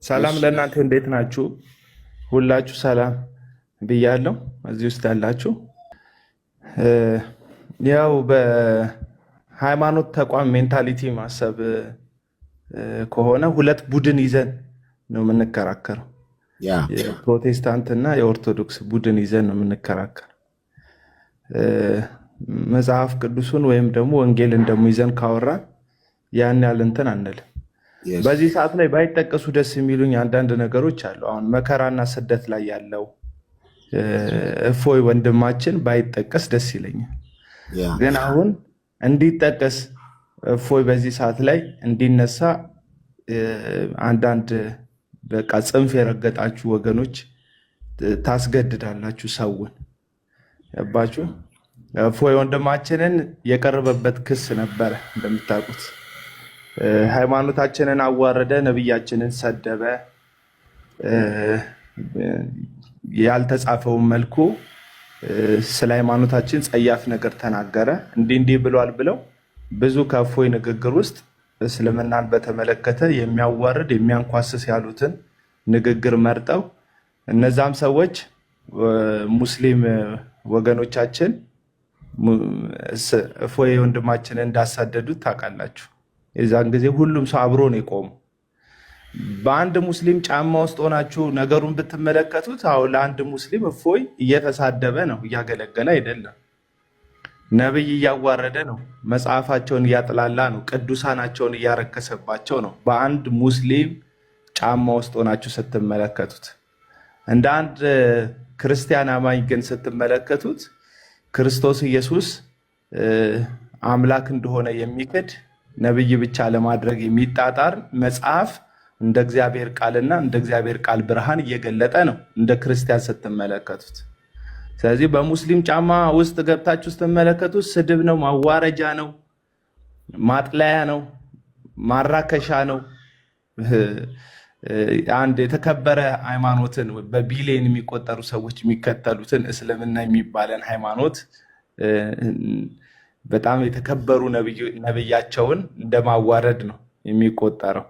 ሰላም እሺ ለእናንተ እንዴት ናችሁ? ሁላችሁ ሰላም ብያለሁ። እዚህ ውስጥ ያላችሁ እ፣ ያው በሃይማኖት ተቋም ሜንታሊቲ ማሰብ ከሆነ ሁለት ቡድን ይዘን ነው የምንከራከረው። ያ የፕሮቴስታንት እና የኦርቶዶክስ ቡድን ይዘን ነው የምንከራከረው። እ፣ መጽሐፍ ቅዱሱን ወይም ደግሞ ወንጌልን ደግሞ ይዘን ካወራን ያን ያህል እንትን አንልም። የስ በዚህ ሰዓት ላይ ባይጠቀሱ ደስ የሚሉኝ አንዳንድ ነገሮች አሉ። አሁን መከራና ስደት ላይ ያለው እ፣ እፎይ ወንድማችን ባይጠቀስ ደስ ይለኛል። ያ ግን አሁን እንዲጠቀስ እፎይ በዚህ ሰዓት ላይ እንዲነሳ እ፣ አንዳንድ በቃ ጽንፍ የረገጣችሁ ወገኖች ታስገድዳላችሁ ሰውን። ገባችሁ? እፎይ ወንድማችንን የቀረበበት ክስ ነበረ እንደምታውቁት። ሃይማኖታችንን አዋረደ፣ ነቢያችንን ሰደበ፣ እ፣ ያልተጻፈውን መልኩ ስለ ሃይማኖታችን ጸያፍ ነገር ተናገረ። እንዲህ እንዲህ ብሏል ብለው ብዙ ከእፎይ ንግግር ውስጥ እስልምናን በተመለከተ የሚያዋርድ የሚያንኳስስ ያሉትን ንግግር መርጠው እነዛም ሰዎች ሙስሊም ወገኖቻችን እፎይ ወንድማችንን እንዳሳደዱት ታውቃላችሁ። የዛን ጊዜ ሁሉም ሰው አብሮ ነው የቆመው። በአንድ ሙስሊም ጫማ ውስጥ ሆናችሁ ነገሩን ብትመለከቱት አሁን ለአንድ ሙስሊም እፎይ እየተሳደበ ነው፣ እያገለገለ አይደለም። ነብይ እያዋረደ ነው፣ መጽሐፋቸውን እያጥላላ ነው፣ ቅዱሳናቸውን እያረከሰባቸው ነው። በአንድ ሙስሊም ጫማ ውስጥ ሆናችሁ ስትመለከቱት፣ እንደ አንድ ክርስቲያን አማኝ ግን ስትመለከቱት ክርስቶስ ኢየሱስ አምላክ እንደሆነ የሚክድ ነብይ ብቻ ለማድረግ የሚጣጣር መጽሐፍ እንደ እግዚአብሔር ቃልና እንደ እግዚአብሔር ቃል ብርሃን እየገለጠ ነው እንደ ክርስቲያን ስትመለከቱት። ስለዚህ በሙስሊም ጫማ ውስጥ ገብታችሁ ስትመለከቱት ስድብ ነው፣ ማዋረጃ ነው፣ ማጥለያ ነው፣ ማራከሻ ነው። አንድ የተከበረ ሃይማኖትን በቢሊየን የሚቆጠሩ ሰዎች የሚከተሉትን እስልምና የሚባለን ሃይማኖት በጣም የተከበሩ ነብያቸውን እንደማዋረድ ነው የሚቆጠረው።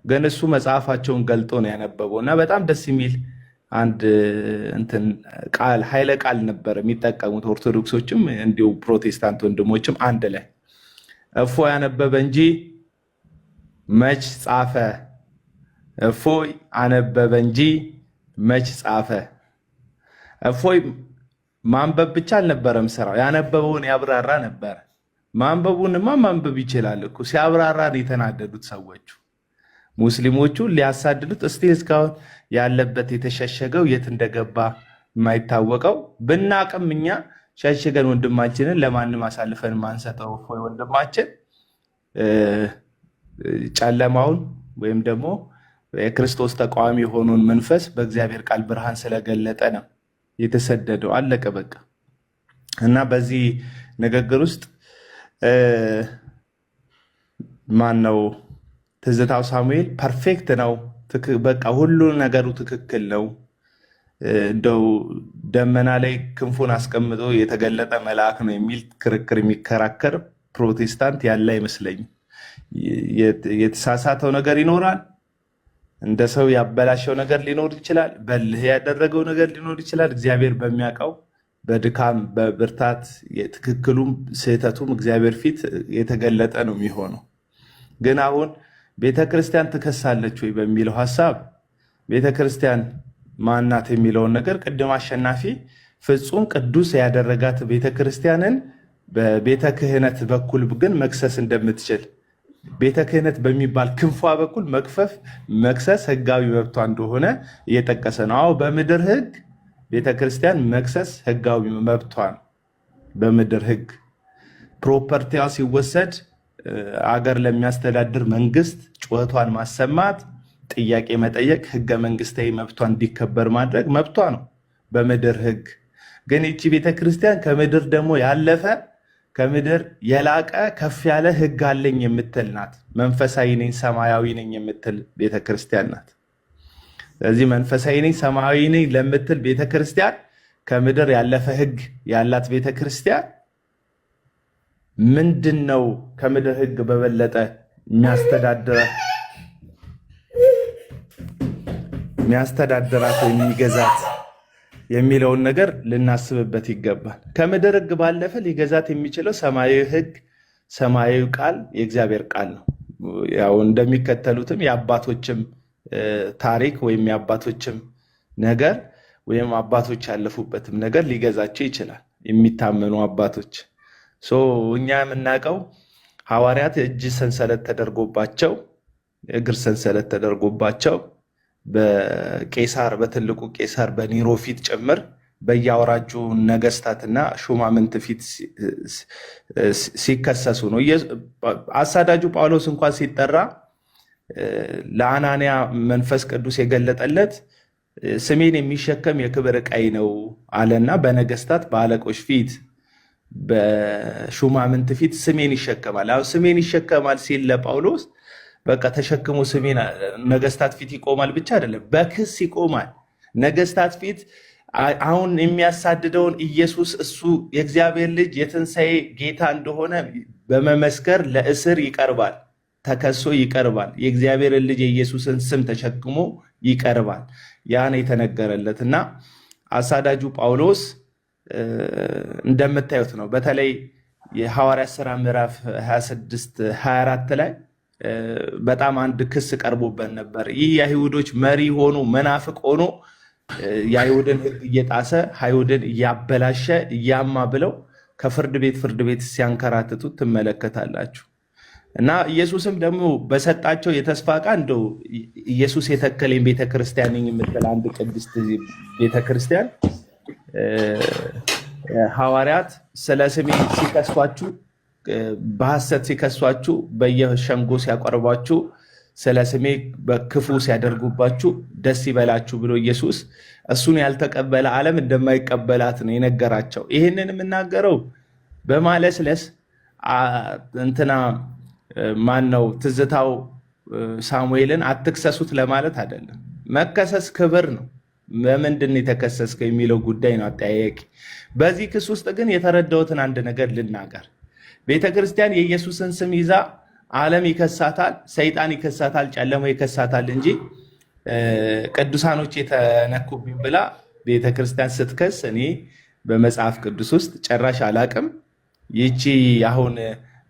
ግን እሱ መጽሐፋቸውን ገልጦ ነው ያነበበው እና በጣም ደስ የሚል አንድ እንትን ቃል ኃይለ ቃል ነበር የሚጠቀሙት ኦርቶዶክሶችም እንዲሁ ፕሮቴስታንት ወንድሞችም አንድ ላይ እፎይ አነበበ እንጂ መች ጻፈ፣ እፎይ አነበበ እንጂ መች ጻፈ። እፎይ ማንበብ ብቻ አልነበረም ስራው፣ ያነበበውን ያብራራ ነበር። ማንበቡንማ ማንበብ ይችላል እኮ፣ ሲያብራራ ነው የተናደዱት ሰዎቹ። ሙስሊሞቹ ሊያሳድዱት እስቲ እስካሁን ያለበት የተሸሸገው የት እንደገባ የማይታወቀው ብናቅም እኛ ሸሽገን ወንድማችንን ለማንም አሳልፈን ማንሰጠው እፎይ ወንድማችን ጨለማውን ወይም ደግሞ የክርስቶስ ተቃዋሚ የሆኑን መንፈስ በእግዚአብሔር ቃል ብርሃን ስለገለጠ ነው የተሰደደው። አለቀ በቃ። እና በዚህ ንግግር ውስጥ ማን ነው ትዝታው ሳሙኤል ፐርፌክት ነው፣ በቃ ሁሉ ነገሩ ትክክል ነው። እንደው ደመና ላይ ክንፉን አስቀምጦ የተገለጠ መልአክ ነው የሚል ክርክር የሚከራከር ፕሮቴስታንት ያለ አይመስለኝም። የተሳሳተው ነገር ይኖራል፣ እንደ ሰው ያበላሸው ነገር ሊኖር ይችላል፣ በልህ ያደረገው ነገር ሊኖር ይችላል። እግዚአብሔር በሚያውቀው በድካም በብርታት ትክክሉም ስህተቱም እግዚአብሔር ፊት የተገለጠ ነው የሚሆነው። ግን አሁን ቤተክርስቲያን ትከሳለች ወይ በሚለው ሀሳብ ቤተክርስቲያን ማናት የሚለውን ነገር ቅድም አሸናፊ ፍጹም ቅዱስ ያደረጋት ቤተክርስቲያንን በቤተ ክህነት በኩል ግን መክሰስ እንደምትችል ቤተ ክህነት በሚባል ክንፏ በኩል መክሰስ ህጋዊ መብቷ እንደሆነ እየጠቀሰ ነው። አዎ በምድር ህግ ቤተክርስቲያን መክሰስ ህጋዊ መብቷ ነው። በምድር ህግ ፕሮፐርቲዋ ሲወሰድ አገር ለሚያስተዳድር መንግስት ጩኸቷን ማሰማት፣ ጥያቄ መጠየቅ፣ ህገ መንግስታዊ መብቷ እንዲከበር ማድረግ መብቷ ነው በምድር ህግ። ግን ይቺ ቤተክርስቲያን ከምድር ደግሞ ያለፈ ከምድር የላቀ ከፍ ያለ ህግ አለኝ የምትል ናት። መንፈሳዊ ነኝ ሰማያዊ ነኝ የምትል ቤተክርስቲያን ናት። ስለዚህ መንፈሳዊ ነኝ ሰማያዊ ነኝ ለምትል ቤተክርስቲያን ከምድር ያለፈ ህግ ያላት ቤተክርስቲያን ምንድን ነው ከምድር ህግ በበለጠ የሚያስተዳድረ የሚያስተዳድራት የሚገዛት የሚለውን ነገር ልናስብበት ይገባል። ከምድር ሕግ ባለፈ ሊገዛት የሚችለው ሰማያዊ ሕግ፣ ሰማያዊ ቃል የእግዚአብሔር ቃል ነው። ያው እንደሚከተሉትም የአባቶችም ታሪክ ወይም የአባቶችም ነገር ወይም አባቶች ያለፉበትም ነገር ሊገዛቸው ይችላል። የሚታመኑ አባቶች እኛ የምናውቀው ሐዋርያት እጅ ሰንሰለት ተደርጎባቸው እግር ሰንሰለት ተደርጎባቸው በቄሳር በትልቁ ቄሳር በኒሮ ፊት ጭምር በየአውራጁ ነገስታትና ሹማምንት ፊት ሲከሰሱ ነው። አሳዳጁ ጳውሎስ እንኳን ሲጠራ ለአናንያ መንፈስ ቅዱስ የገለጠለት ስሜን የሚሸከም የክብር ዕቃዬ ነው አለና በነገስታት በአለቆች ፊት በሹማምንት ፊት ስሜን ይሸከማል። አሁን ስሜን ይሸከማል ሲል ለጳውሎስ በቃ ተሸክሞ ስሜን ነገስታት ፊት ይቆማል ብቻ አይደለም፣ በክስ ይቆማል። ነገስታት ፊት አሁን የሚያሳድደውን ኢየሱስ እሱ የእግዚአብሔር ልጅ የትንሣኤ ጌታ እንደሆነ በመመስከር ለእስር ይቀርባል፣ ተከሶ ይቀርባል። የእግዚአብሔርን ልጅ የኢየሱስን ስም ተሸክሞ ይቀርባል። ያን የተነገረለት እና አሳዳጁ ጳውሎስ እንደምታዩት ነው። በተለይ የሐዋርያት ሥራ ምዕራፍ 26-24 ላይ በጣም አንድ ክስ ቀርቦበት ነበር። ይህ የአይሁዶች መሪ ሆኖ መናፍቅ ሆኖ የአይሁድን ሕግ እየጣሰ አይሁድን እያበላሸ እያማ ብለው ከፍርድ ቤት ሲያንከራትቱት ትመለከታላችሁ። እና ኢየሱስም ደግሞ በሰጣቸው የተስፋ ቃል እንደው ኢየሱስ የተከለኝ ቤተክርስቲያን ነኝ የምትል አንድ ቅድስት ቤተክርስቲያን ሐዋርያት ስለ ስሜ ሲከሷችሁ በሐሰት ሲከሷችሁ በየሸንጎ ሲያቀርቧችሁ ስለ ስሜ በክፉ ሲያደርጉባችሁ ደስ ይበላችሁ ብሎ ኢየሱስ እሱን ያልተቀበለ ዓለም እንደማይቀበላት ነው የነገራቸው። ይህንን የምናገረው በማለስለስ እንትና ማን ነው ትዝታው ሳሙኤልን አትክሰሱት ለማለት አይደለም። መከሰስ ክብር ነው። በምንድን የተከሰስከው የሚለው ጉዳይ ነው አጠያያቂ። በዚህ ክስ ውስጥ ግን የተረዳሁትን አንድ ነገር ልናገር። ቤተክርስቲያን የኢየሱስን ስም ይዛ ዓለም ይከሳታል፣ ሰይጣን ይከሳታል፣ ጨለማ ይከሳታል እንጂ ቅዱሳኖች የተነኩብኝ ብላ ቤተክርስቲያን ስትከስ እኔ በመጽሐፍ ቅዱስ ውስጥ ጭራሽ አላቅም። ይቺ አሁን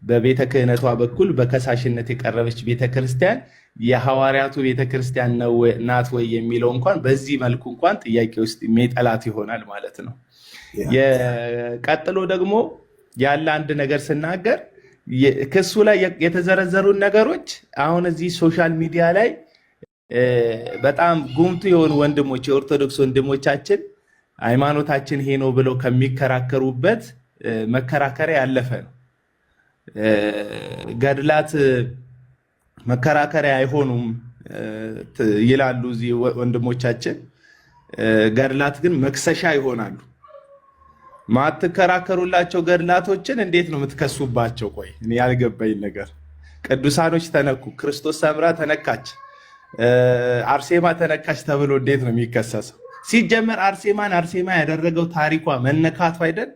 በቤተ ክህነቷ በኩል በከሳሽነት የቀረበች ቤተክርስቲያን የሐዋርያቱ ቤተክርስቲያን ናት ወይ የሚለው እንኳን በዚህ መልኩ እንኳን ጥያቄ ውስጥ የሚጠላት ይሆናል ማለት ነው። ቀጥሎ ደግሞ ያለ አንድ ነገር ስናገር ክሱ ላይ የተዘረዘሩን ነገሮች አሁን እዚህ ሶሻል ሚዲያ ላይ በጣም ጉምቱ የሆኑ ወንድሞች የኦርቶዶክስ ወንድሞቻችን ሃይማኖታችን ይሄ ነው ብለው ከሚከራከሩበት መከራከሪያ ያለፈ ነው። ገድላት መከራከሪያ አይሆኑም ይላሉ እዚህ ወንድሞቻችን። ገድላት ግን መክሰሻ ይሆናሉ። ማትከራከሩላቸው ገድላቶችን እንዴት ነው የምትከሱባቸው? ቆይ እኔ ያልገባኝ ነገር ቅዱሳኖች ተነኩ፣ ክርስቶስ ሰምራ ተነካች፣ አርሴማ ተነካች ተብሎ እንዴት ነው የሚከሰሰው? ሲጀመር አርሴማ ያደረገው ታሪኳ መነካቱ አይደል?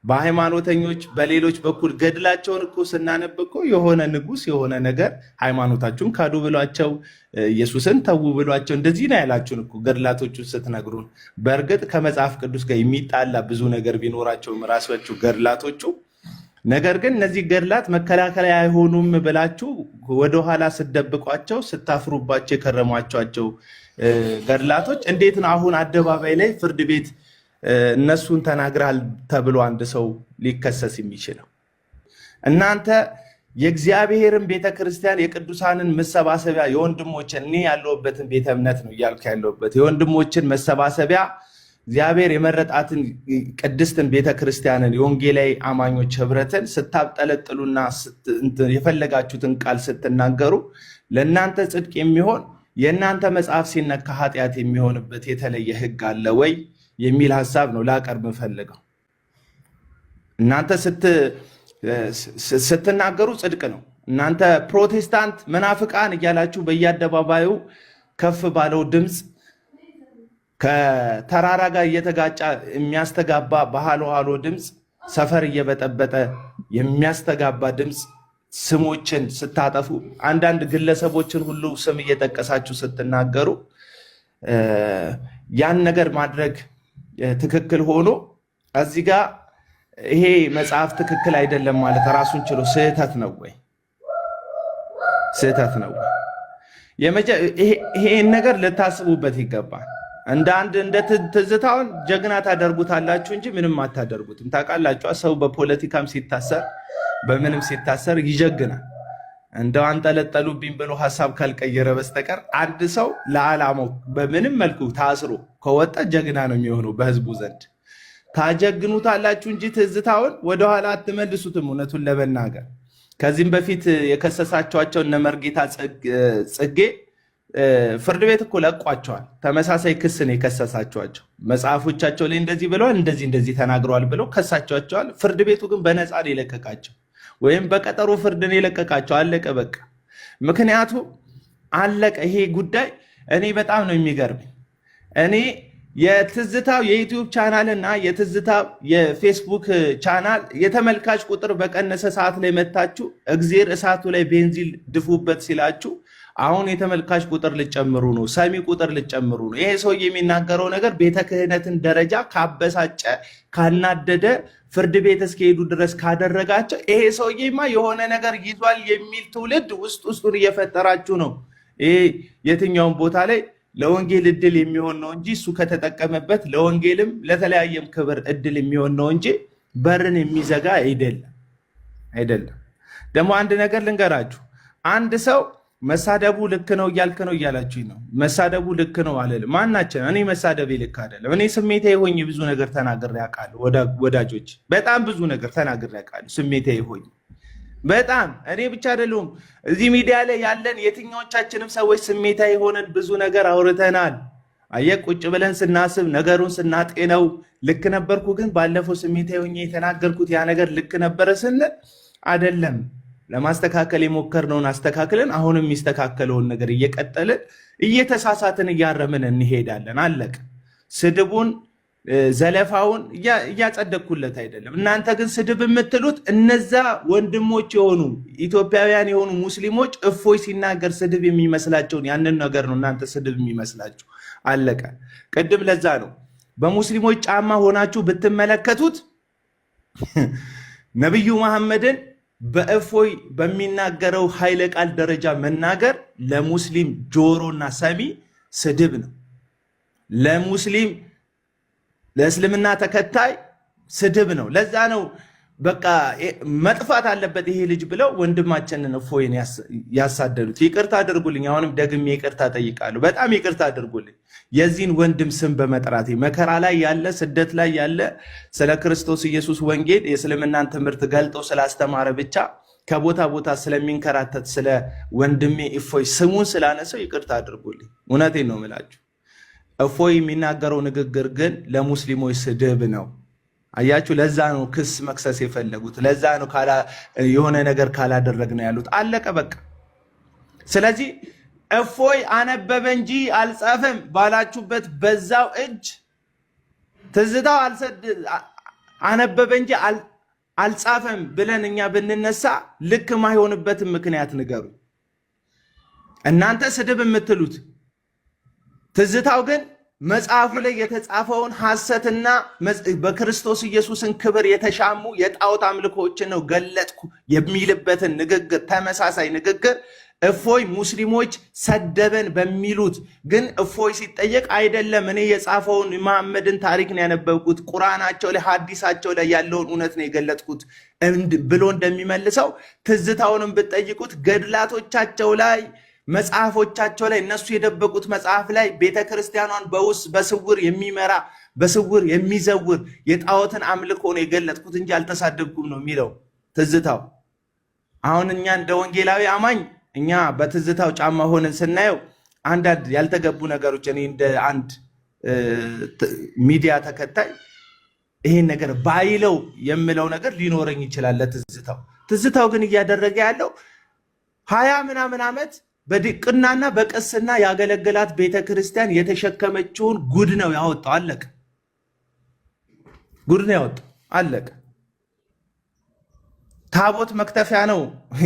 በሃይማኖተኞች በሌሎች በኩል ገድላቸውን እኮ ስናነብ እኮ የሆነ ንጉስ የሆነ ነገር ሃይማኖታችሁን ካዱ ብሏቸው ኢየሱስን ተዉ ብሏቸው እንደዚህ ነው ያላችሁን እኮ ገድላቶቹን ስትነግሩን። በእርግጥ ከመጽሐፍ ቅዱስ ጋር የሚጣላ ብዙ ነገር ቢኖራቸውም ራሳችሁ ገድላቶቹ፣ ነገር ግን እነዚህ ገድላት መከላከያ አይሆኑም ብላችሁ ወደኋላ ስትደብቋቸው ስታፍሩባቸው የከረሟቸው ገድላቶች እንዴት ነው አሁን አደባባይ ላይ ፍርድ ቤት እነሱን ተናግራል ተብሎ አንድ ሰው ሊከሰስ የሚችለው? እናንተ የእግዚአብሔርን ቤተክርስቲያን የቅዱሳንን መሰባሰቢያ የወንድሞችን እኔ ያለሁበትን ቤተ እምነት ነው እያልኩ ያለሁበት የወንድሞችን መሰባሰቢያ እግዚአብሔር የመረጣትን ቅድስትን ቤተክርስቲያንን የወንጌላዊ አማኞች ህብረትን ስታብጠለጥሉና የፈለጋችሁትን ቃል ስትናገሩ ለእናንተ ጽድቅ የሚሆን የእናንተ መጽሐፍ ሲነካ ኃጢአት የሚሆንበት የተለየ ህግ አለ ወይ የሚል ሀሳብ ነው ላቀርብ የምፈልገው። እናንተ ስትናገሩ ጽድቅ ነው። እናንተ ፕሮቴስታንት መናፍቃን እያላችሁ በየአደባባዩ ከፍ ባለው ድምፅ ከተራራ ጋር እየተጋጫ የሚያስተጋባ በሃሎ ድምፅ ሰፈር እየበጠበጠ የሚያስተጋባ ድምፅ ስሞችን ስታጠፉ አንዳንድ ግለሰቦችን ሁሉ ስም እየጠቀሳችሁ ስትናገሩ ያን ነገር ማድረግ ትክክል ሆኖ እዚህ ጋር ይሄ መጽሐፍ ትክክል አይደለም ማለት ራሱን ችሎ ስህተት ነው ወይ? ስህተት ነው ወይ? ይሄን ነገር ልታስቡበት ይገባል። እንደ ትዝታውን ጀግና ታደርጉታላችሁ እንጂ ምንም አታደርጉትም። ታውቃላችሁ፣ ሰው በፖለቲካም ሲታሰር በምንም ሲታሰር ይጀግናል። እንደው አንጠለጠሉብኝ ብሎ ሐሳብ ካልቀየረ በስተቀር አንድ ሰው ለዓላማው በምንም መልኩ ታስሮ ከወጣ ጀግና ነው የሚሆነው በህዝቡ ዘንድ። ታጀግኑታላችሁ እንጂ ትዝታውን ወደኋላ አትመልሱትም። እውነቱን ለመናገር ከዚህም በፊት የከሰሳቸዋቸው እነ መርጌታ ጽጌ ፍርድ ቤት እኮ ለቋቸዋል። ተመሳሳይ ክስ ነው የከሰሳቸዋቸው። መጽሐፎቻቸው ላይ እንደዚህ ብለዋል፣ እንደዚህ ተናግረዋል ብለው ከሳቸዋቸዋል። ፍርድ ቤቱ ግን በነፃ ነው የለቀቃቸው፣ ወይም በቀጠሮ ፍርድ ነው የለቀቃቸው። አለቀ በቃ። ምክንያቱም አለቀ ይሄ ጉዳይ። እኔ በጣም ነው የሚገርመኝ። እኔ የትዝታው የዩቲዩብ ቻናል እና የትዝታው የፌስቡክ ቻናል የተመልካች ቁጥር በቀነሰ ሰዓት ላይ መታችሁ እግዜር እሳቱ ላይ ቤንዚን ድፉበት ሲላችሁ አሁን የተመልካች ቁጥር ልጨምሩ ነው፣ ሰሚ ቁጥር ልጨምሩ ነው። ይሄ ሰው የሚናገረው ነገር ቤተ ክህነትን ደረጃ ካበሳጨ ካናደደ ፍርድ ቤት እስከሄዱ ድረስ ካደረጋቸው ይሄ ሰውዬማ የሆነ ነገር ይዟል የሚል ትውልድ ውስጡን እየፈጠራችሁ ነው። ይሄ የትኛውም ቦታ ላይ ለወንጌል እድል የሚሆን ነው እንጂ እሱ ከተጠቀመበት ለወንጌልም ለተለያየም ክብር እድል የሚሆን ነው እንጂ በርን የሚዘጋ አይደለም። ደግሞ አንድ ነገር ልንገራችሁ። አንድ ሰው መሳደቡ ልክ ነው እያልክ ነው እያላችሁ ነው። መሳደቡ ልክ ነው አለልም። ማናችን? እኔ መሳደቤ ልክ አይደለም። እኔ ስሜታዊ ሆኜ ብዙ ነገር ተናግሬ አውቃለሁ። ወዳጆች በጣም ብዙ ነገር ተናግሬ አውቃለሁ። ስሜታዊ ሆኜ በጣም እኔ ብቻ አይደለሁም። እዚህ ሚዲያ ላይ ያለን የትኛዎቻችንም ሰዎች ስሜታዊ ሆነን ብዙ ነገር አውርተናል። አየህ፣ ቁጭ ብለን ስናስብ ነገሩን ስናጤነው ልክ ነበርኩ፣ ግን ባለፈው ስሜታዊ ሆኜ የተናገርኩት ያ ነገር ልክ ነበረ ስንል አይደለም። ለማስተካከል የሞከርነውን አስተካክለን አሁንም የሚስተካከለውን ነገር እየቀጠልን እየተሳሳትን እያረምን እንሄዳለን። አለቅ። ስድቡን ዘለፋውን እያጸደቅኩለት አይደለም። እናንተ ግን ስድብ የምትሉት እነዛ ወንድሞች የሆኑ ኢትዮጵያውያን የሆኑ ሙስሊሞች እፎይ ሲናገር ስድብ የሚመስላቸውን ያንን ነገር ነው እናንተ ስድብ የሚመስላችሁ። አለቀ። ቅድም ለዛ ነው በሙስሊሞች ጫማ ሆናችሁ ብትመለከቱት ነቢዩ መሐመድን በእፎይ በሚናገረው ኃይለ ቃል ደረጃ መናገር ለሙስሊም ጆሮና ሰሚ ስድብ ነው። ለሙስሊም ለእስልምና ተከታይ ስድብ ነው። ለዛ ነው በቃ መጥፋት አለበት ይሄ ልጅ ብለው ወንድማችንን እፎይን ያሳደዱት። ይቅርታ አድርጉልኝ። አሁንም ደግሜ ይቅርታ ጠይቃለሁ። በጣም ይቅርታ አድርጉልኝ። የዚህን ወንድም ስም በመጥራቴ መከራ ላይ ያለ ስደት ላይ ያለ ስለ ክርስቶስ ኢየሱስ ወንጌል የእስልምናን ትምህርት ገልጦ ስላስተማረ ብቻ ከቦታ ቦታ ስለሚንከራተት ስለ ወንድሜ እፎይ ስሙን ስላነሰው ይቅርታ አድርጉልኝ። እውነቴን ነው የምላችሁ። እፎይ የሚናገረው ንግግር ግን ለሙስሊሞች ስድብ ነው። አያችሁ፣ ለዛ ነው ክስ መክሰስ የፈለጉት። ለዛ ነው የሆነ ነገር ካላደረግ ነው ያሉት። አለቀ በቃ። ስለዚህ እፎይ አነበበ እንጂ አልጻፈም ባላችሁበት በዛው እጅ ትዝታው አነበበ እንጂ አልጻፈም ብለን እኛ ብንነሳ ልክ ማይሆንበትን ምክንያት ንገሩ። እናንተ ስድብ የምትሉት ትዝታው ግን መጽሐፉ ላይ የተጻፈውን ሐሰትና በክርስቶስ ኢየሱስን ክብር የተሻሙ የጣዖት አምልኮችን ነው ገለጥኩ የሚልበትን ንግግር፣ ተመሳሳይ ንግግር እፎይ ሙስሊሞች ሰደበን በሚሉት ግን እፎይ ሲጠየቅ አይደለም እኔ የጻፈውን መሐመድን ታሪክ ነው ያነበብኩት፣ ቁርአናቸው ላይ ሐዲሳቸው ላይ ያለውን እውነት ነው የገለጥኩት ብሎ እንደሚመልሰው ትዝታውንም ብትጠይቁት ገድላቶቻቸው ላይ መጽሐፎቻቸው ላይ እነሱ የደበቁት መጽሐፍ ላይ ቤተክርስቲያኗን በስውር የሚመራ በስውር የሚዘውር የጣዖትን አምልኮ ነው የገለጥኩት እንጂ አልተሳደብኩም ነው የሚለው ትዝታው። አሁን እኛ እንደ ወንጌላዊ አማኝ እኛ በትዝታው ጫማ ሆነን ስናየው አንዳንድ ያልተገቡ ነገሮች እኔ እንደ አንድ ሚዲያ ተከታይ ይሄን ነገር ባይለው የምለው ነገር ሊኖረኝ ይችላል ለትዝታው። ትዝታው ግን እያደረገ ያለው 20 ምናምን ዓመት በድቅናና በቅስና ያገለገላት ቤተክርስቲያን የተሸከመችውን ጉድ ነው ያወጣው። አለቀ። ጉድ ነው ያወጣው። አለቀ። ታቦት መክተፊያ ነው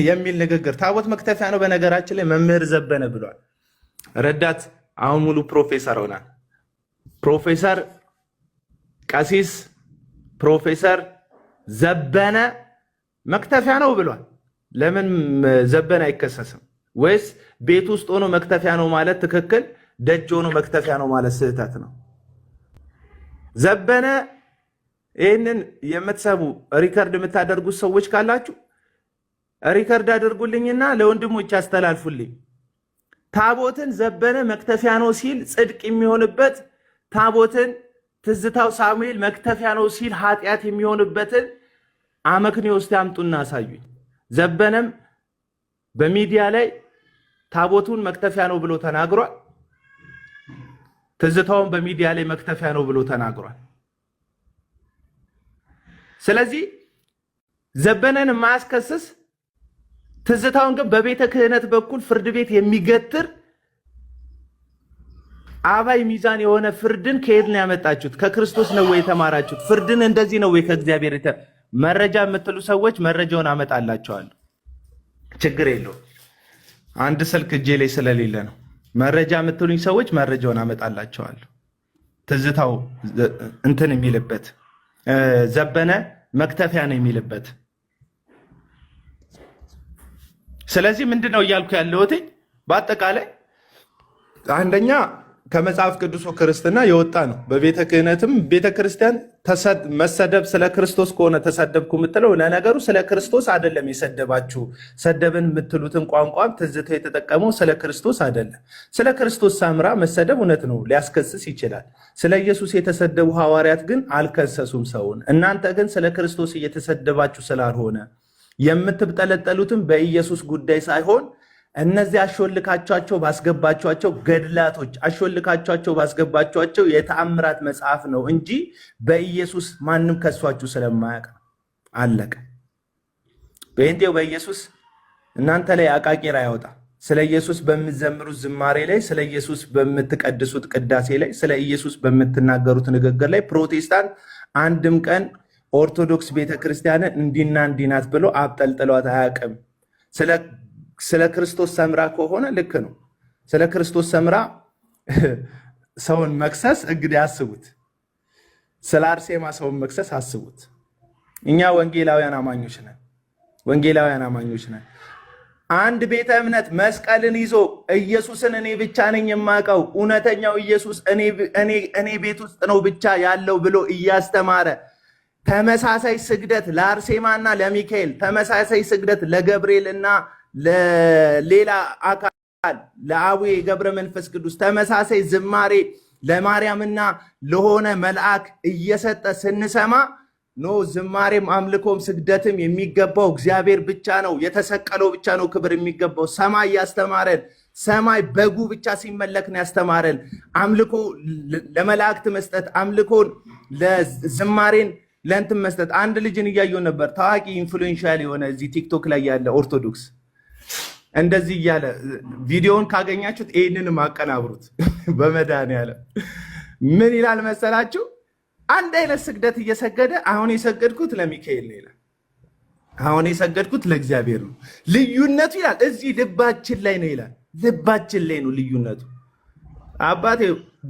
የሚል ንግግር። ታቦት መክተፊያ ነው በነገራችን ላይ መምህር ዘበነ ብሏል። ረዳት አሁን ሙሉ ፕሮፌሰር ሆናል። ፕሮፌሰር ቀሲስ ፕሮፌሰር ዘበነ መክተፊያ ነው ብሏል። ለምን ዘበነ አይከሰስም? ወይስ ቤት ውስጥ ሆኖ መክተፊያ ነው ማለት ትክክል፣ ደጅ ሆኖ መክተፊያ ነው ማለት ስህተት ነው? ዘበነ ይህንን የምትሰሙ ሪከርድ የምታደርጉት ሰዎች ካላችሁ ሪከርድ አድርጉልኝና ለወንድሞች ያስተላልፉልኝ። ታቦትን ዘበነ መክተፊያ ነው ሲል ጽድቅ የሚሆንበት፣ ታቦትን ትዝታው ሳሙኤል መክተፊያ ነው ሲል ኃጢአት የሚሆንበትን አመክንዮ ውስጥ ያምጡና አሳዩኝ። ዘበነም በሚዲያ ላይ ታቦቱን መክተፊያ ነው ብሎ ተናግሯል። ትዝታውን በሚዲያ ላይ መክተፊያ ነው ብሎ ተናግሯል። ስለዚህ ዘበነን የማያስከስስ ትዝታውን ግን በቤተ ክህነት በኩል ፍርድ ቤት የሚገትር አባይ ሚዛን የሆነ ፍርድን ከየት ነው ያመጣችሁት? ከክርስቶስ ነው ወይ የተማራችሁት? ፍርድን እንደዚህ ነው ወይ ከእግዚአብሔር? መረጃ የምትሉ ሰዎች መረጃውን አመጣላቸዋለሁ፣ ችግር የለው። አንድ ስልክ እጄ ላይ ስለሌለ ነው። መረጃ የምትሉኝ ሰዎች መረጃውን አመጣላቸዋለሁ። ትዝታው እንትን የሚልበት ዘበነ መክተፊያ ነው የሚልበት። ስለዚህ ምንድን ነው እያልኩ ያለሁት? በአጠቃላይ አንደኛ ከመጽሐፍ ቅዱስ ክርስትና የወጣ ነው። በቤተ ክህነትም ቤተ ክርስቲያን መሰደብ ስለ ክርስቶስ ከሆነ ተሰደብኩ የምትለው ለነገሩ ስለ ክርስቶስ አይደለም የሰደባችሁ። ሰደብን የምትሉትን ቋንቋም ትዝተው የተጠቀመው ስለ ክርስቶስ አይደለም። ስለ ክርስቶስ ሳምራ መሰደብ እውነት ነው፣ ሊያስከስስ ይችላል። ስለ ኢየሱስ የተሰደቡ ሐዋርያት ግን አልከሰሱም ሰውን። እናንተ ግን ስለ ክርስቶስ እየተሰደባችሁ ስላልሆነ የምትጠለጠሉትም በኢየሱስ ጉዳይ ሳይሆን እነዚህ አሾልካቸው ባስገባቸው ገድላቶች አሾልካቸው ባስገባቸው የተአምራት መጽሐፍ ነው እንጂ በኢየሱስ ማንም ከሷችሁ ስለማያውቅ ነው። አለቀ። በእንዴው በኢየሱስ እናንተ ላይ አቃቂር አይወጣ። ስለ ኢየሱስ በምትዘምሩት ዝማሬ ላይ፣ ስለ ኢየሱስ በምትቀድሱት ቅዳሴ ላይ፣ ስለ ኢየሱስ በምትናገሩት ንግግር ላይ ፕሮቴስታንት አንድም ቀን ኦርቶዶክስ ቤተክርስቲያንን እንዲና እንዲናት ብሎ አብጠልጥሏት አያውቅም። ስለ ክርስቶስ ሰምራ ከሆነ ልክ ነው። ስለ ክርስቶስ ሰምራ ሰውን መክሰስ እንግዲህ አስቡት። ስለ አርሴማ ሰውን መክሰስ አስቡት። እኛ ወንጌላውያን አማኞች ነን። ወንጌላውያን አማኞች ነን። አንድ ቤተ እምነት መስቀልን ይዞ ኢየሱስን እኔ ብቻ ነኝ የማውቀው እውነተኛው ኢየሱስ እኔ ቤት ውስጥ ነው ብቻ ያለው ብሎ እያስተማረ ተመሳሳይ ስግደት ለአርሴማና ለሚካኤል፣ ተመሳሳይ ስግደት ለገብርኤልና ለሌላ አካል ለአቡዬ ገብረ መንፈስ ቅዱስ፣ ተመሳሳይ ዝማሬ ለማርያምና ለሆነ መልአክ እየሰጠ ስንሰማ ኖ ዝማሬም አምልኮም ስግደትም የሚገባው እግዚአብሔር ብቻ ነው፣ የተሰቀለው ብቻ ነው ክብር የሚገባው። ሰማይ ያስተማረን፣ ሰማይ በጉ ብቻ ሲመለክ ነው ያስተማረን። አምልኮ ለመላእክት መስጠት፣ አምልኮን ለዝማሬን ለእንትን መስጠት። አንድ ልጅን እያየሁ ነበር፣ ታዋቂ ኢንፍሉዌንሻል የሆነ እዚህ ቲክቶክ ላይ ያለ ኦርቶዶክስ እንደዚህ እያለ ቪዲዮውን ካገኛችሁት ይህንንም አቀናብሩት። በመድኃኒዓለም ምን ይላል መሰላችሁ? አንድ አይነት ስግደት እየሰገደ አሁን የሰገድኩት ለሚካኤል ነው ይላል፣ አሁን የሰገድኩት ለእግዚአብሔር ነው። ልዩነቱ ይላል እዚህ ልባችን ላይ ነው ይላል። ልባችን ላይ ነው ልዩነቱ። አባቴ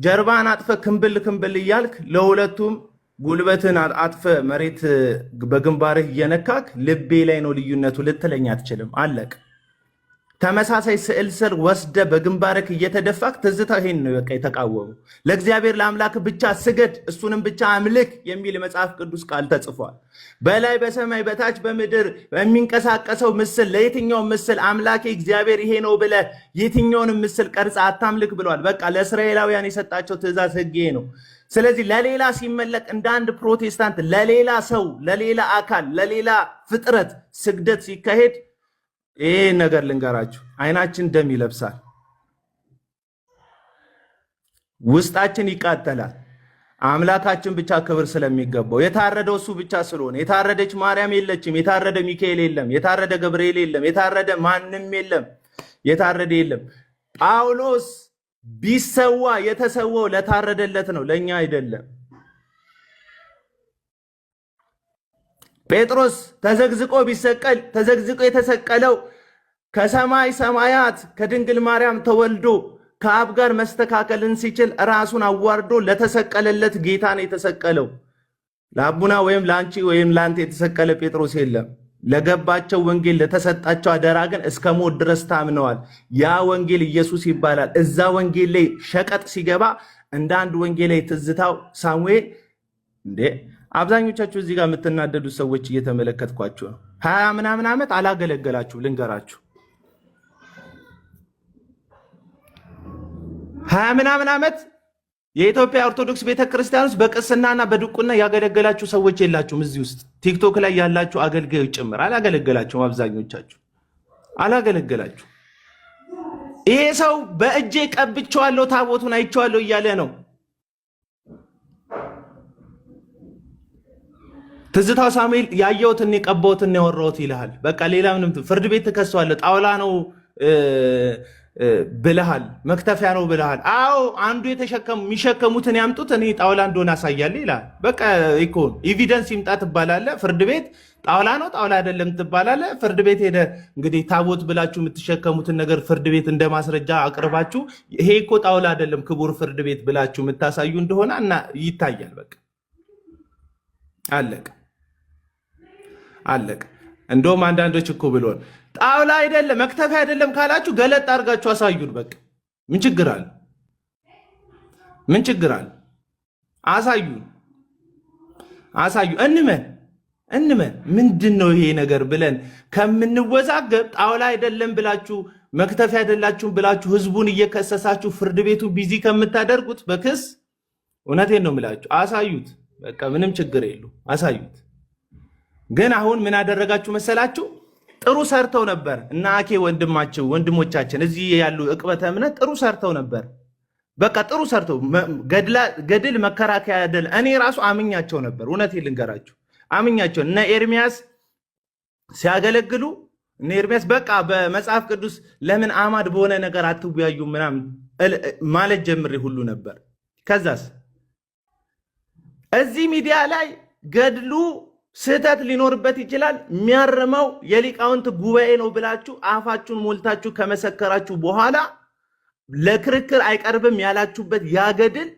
ጀርባን አጥፈ ክንብል ክንብል እያልክ ለሁለቱም ጉልበትን አጥፈ መሬት በግንባርህ እየነካክ ልቤ ላይ ነው ልዩነቱ ልትለኝ አትችልም። አለቅ። ተመሳሳይ ስዕል ስር ወስደ በግንባርክ እየተደፋክ ትዝታ ይሄን ነው በቃ የተቃወሙ። ለእግዚአብሔር ለአምላክ ብቻ ስገድ፣ እሱንም ብቻ አምልክ የሚል መጽሐፍ ቅዱስ ቃል ተጽፏል። በላይ በሰማይ በታች በምድር በሚንቀሳቀሰው ምስል ለየትኛው ምስል አምላኬ እግዚአብሔር ይሄ ነው ብለ የትኛውንም ምስል ቀርጻ አታምልክ ብሏል። በቃ ለእስራኤላውያን የሰጣቸው ትእዛዝ ሕግ ነው። ስለዚህ ለሌላ ሲመለክ እንደ አንድ ፕሮቴስታንት ለሌላ ሰው፣ ለሌላ አካል፣ ለሌላ ፍጥረት ስግደት ሲካሄድ ይሄ ነገር ልንገራችሁ፣ አይናችን ደም ይለብሳል፣ ውስጣችን ይቃጠላል። አምላካችን ብቻ ክብር ስለሚገባው የታረደው እሱ ብቻ ስለሆነ፣ የታረደች ማርያም የለችም፣ የታረደ ሚካኤል የለም፣ የታረደ ገብርኤል የለም፣ የታረደ ማንም የለም፣ የታረደ የለም። ጳውሎስ ቢሰዋ የተሰዋው ለታረደለት ነው፣ ለኛ አይደለም። ጴጥሮስ ተዘግዝቆ ቢሰቀል ተዘግዝቆ የተሰቀለው ከሰማይ ሰማያት ከድንግል ማርያም ተወልዶ ከአብ ጋር መስተካከልን ሲችል ራሱን አዋርዶ ለተሰቀለለት ጌታ ነው የተሰቀለው። ለአቡና ወይም ለአንቺ ወይም ለአንተ የተሰቀለ ጴጥሮስ የለም። ለገባቸው ወንጌል ለተሰጣቸው አደራ ግን እስከ ሞት ድረስ ታምነዋል። ያ ወንጌል ኢየሱስ ይባላል። እዛ ወንጌል ላይ ሸቀጥ ሲገባ እንደ አንድ ወንጌል ላይ ትዝታው ሳሙኤል እንዴ አብዛኞቻችሁ እዚህ ጋር የምትናደዱ ሰዎች እየተመለከትኳችሁ ነው። 20 ምናምን ዓመት አላገለገላችሁ። ልንገራችሁ 20 ምናምን ዓመት የኢትዮጵያ ኦርቶዶክስ ቤተክርስቲያን ውስጥ በቅስናና በድቁና ያገለገላችሁ ሰዎች የላችሁም። እዚህ ውስጥ ቲክቶክ ላይ ያላችሁ አገልጋዮች ጭምር አላገለገላችሁም። አብዛኞቻችሁ አላገለገላችሁ። ይሄ ሰው በእጄ ቀብቼዋለሁ ታቦቱን አይቼዋለሁ እያለ ነው። ትዝታው ሳሙኤል ያየሁትን የቀባሁትን ያወራሁት ይልሃል። በቃ ሌላ ምንም ፍርድ ቤት ትከሰዋለህ። ጣውላ ነው ብለሃል፣ መክተፊያ ነው ብለሃል። አዎ አንዱ የሚሸከሙትን ያምጡት እኔ ጣውላ እንደሆነ አሳያለሁ ይላል። በቃ ኢኮን ኤቪደንስ ይምጣ ትባላለህ። ፍርድ ቤት ጣውላ ነው ጣውላ አይደለም ትባላለህ። ፍርድ ቤት ሄደ እንግዲህ ታቦት ብላችሁ የምትሸከሙትን ነገር ፍርድ ቤት እንደ ማስረጃ አቅርባችሁ ይሄ እኮ ጣውላ አይደለም ክቡር ፍርድ ቤት ብላችሁ የምታሳዩ እንደሆነ እና ይታያል። በቃ አለቀ አለቀ። እንደውም አንዳንዶች እኮ ብሎን ጣውላ አይደለም መክተፊያ አይደለም ካላችሁ ገለጥ አድርጋችሁ አሳዩን። በቃ ምን ችግር አለ? ምን ችግር አለ? አሳዩን፣ አሳዩ። እንመን ምንድን ነው ይሄ ነገር ብለን ከምንወዛገብ ጣውላ አይደለም ብላችሁ መክተፊያ አይደላችሁም ብላችሁ ህዝቡን እየከሰሳችሁ ፍርድ ቤቱ ቢዚ ከምታደርጉት በክስ እውነቴን ነው የምላችሁ አሳዩት። በቃ ምንም ችግር የለው አሳዩት። ግን አሁን ምን አደረጋችሁ መሰላችሁ? ጥሩ ሰርተው ነበር እና አኬ ወንድሞቻችን እዚህ ያሉ ዕቅበተ እምነት ጥሩ ሰርተው ነበር። በቃ ጥሩ ሰርተው ገድል መከራከያ አይደል። እኔ ራሱ አምኛቸው ነበር። እውነቴን ልንገራችሁ አምኛቸው። እነ ኤርሚያስ ሲያገለግሉ እነ ኤርሚያስ በቃ በመጽሐፍ ቅዱስ ለምን አማድ በሆነ ነገር አትወያዩ ምናምን ማለት ጀምሬ ሁሉ ነበር። ከዛስ እዚህ ሚዲያ ላይ ገድሉ ስህተት ሊኖርበት ይችላል። የሚያርመው የሊቃውንት ጉባኤ ነው ብላችሁ አፋችሁን ሞልታችሁ ከመሰከራችሁ በኋላ ለክርክር አይቀርብም ያላችሁበት ያገድል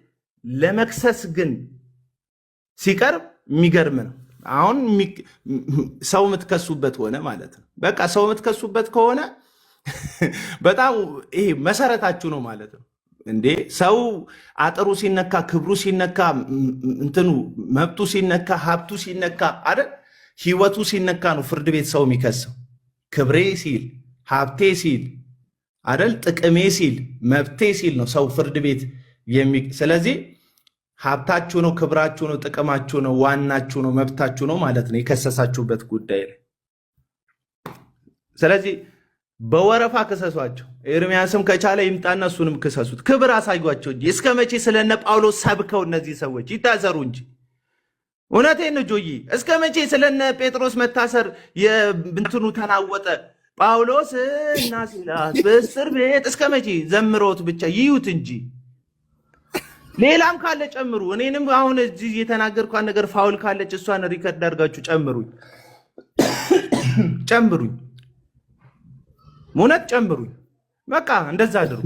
ለመክሰስ ግን ሲቀርብ የሚገርም ነው። አሁን ሰው የምትከሱበት ሆነ ማለት ነው። በቃ ሰው የምትከሱበት ከሆነ በጣም ይሄ መሰረታችሁ ነው ማለት ነው። እንዴ ሰው አጥሩ ሲነካ ክብሩ ሲነካ እንትኑ መብቱ ሲነካ ሀብቱ ሲነካ አይደል ህይወቱ ሲነካ ነው ፍርድ ቤት ሰው የሚከሰው። ክብሬ ሲል ሀብቴ ሲል አይደል ጥቅሜ ሲል መብቴ ሲል ነው ሰው ፍርድ ቤት ስለዚህ ሀብታችሁ ነው ክብራችሁ ነው ጥቅማችሁ ነው ዋናችሁ ነው መብታችሁ ነው ማለት ነው የከሰሳችሁበት ጉዳይ ላይ። ስለዚህ በወረፋ ክሰሷቸው። ኤርሚያስም ከቻለ ይምጣና እሱንም ክሰሱት። ክብር አሳዩቸው እንጂ እስከ መቼ ስለነ ጳውሎስ ሰብከው እነዚህ ሰዎች ይታሰሩ እንጂ። እውነቴን ነው ጆይ፣ እስከ መቼ ስለነ ጴጥሮስ መታሰር የብንትኑ ተናወጠ። ጳውሎስ እና ሲላስ በእስር ቤት እስከ መቼ ዘምሮት ብቻ ይዩት እንጂ ሌላም ካለ ጨምሩ። እኔንም አሁን እዚህ የተናገርኳት ነገር ፋውል ካለች እሷን ሪከርድ አድርጋችሁ ጨምሩኝ። ሙነት ጨምሩኝ። በቃ እንደዛ አድርጉ።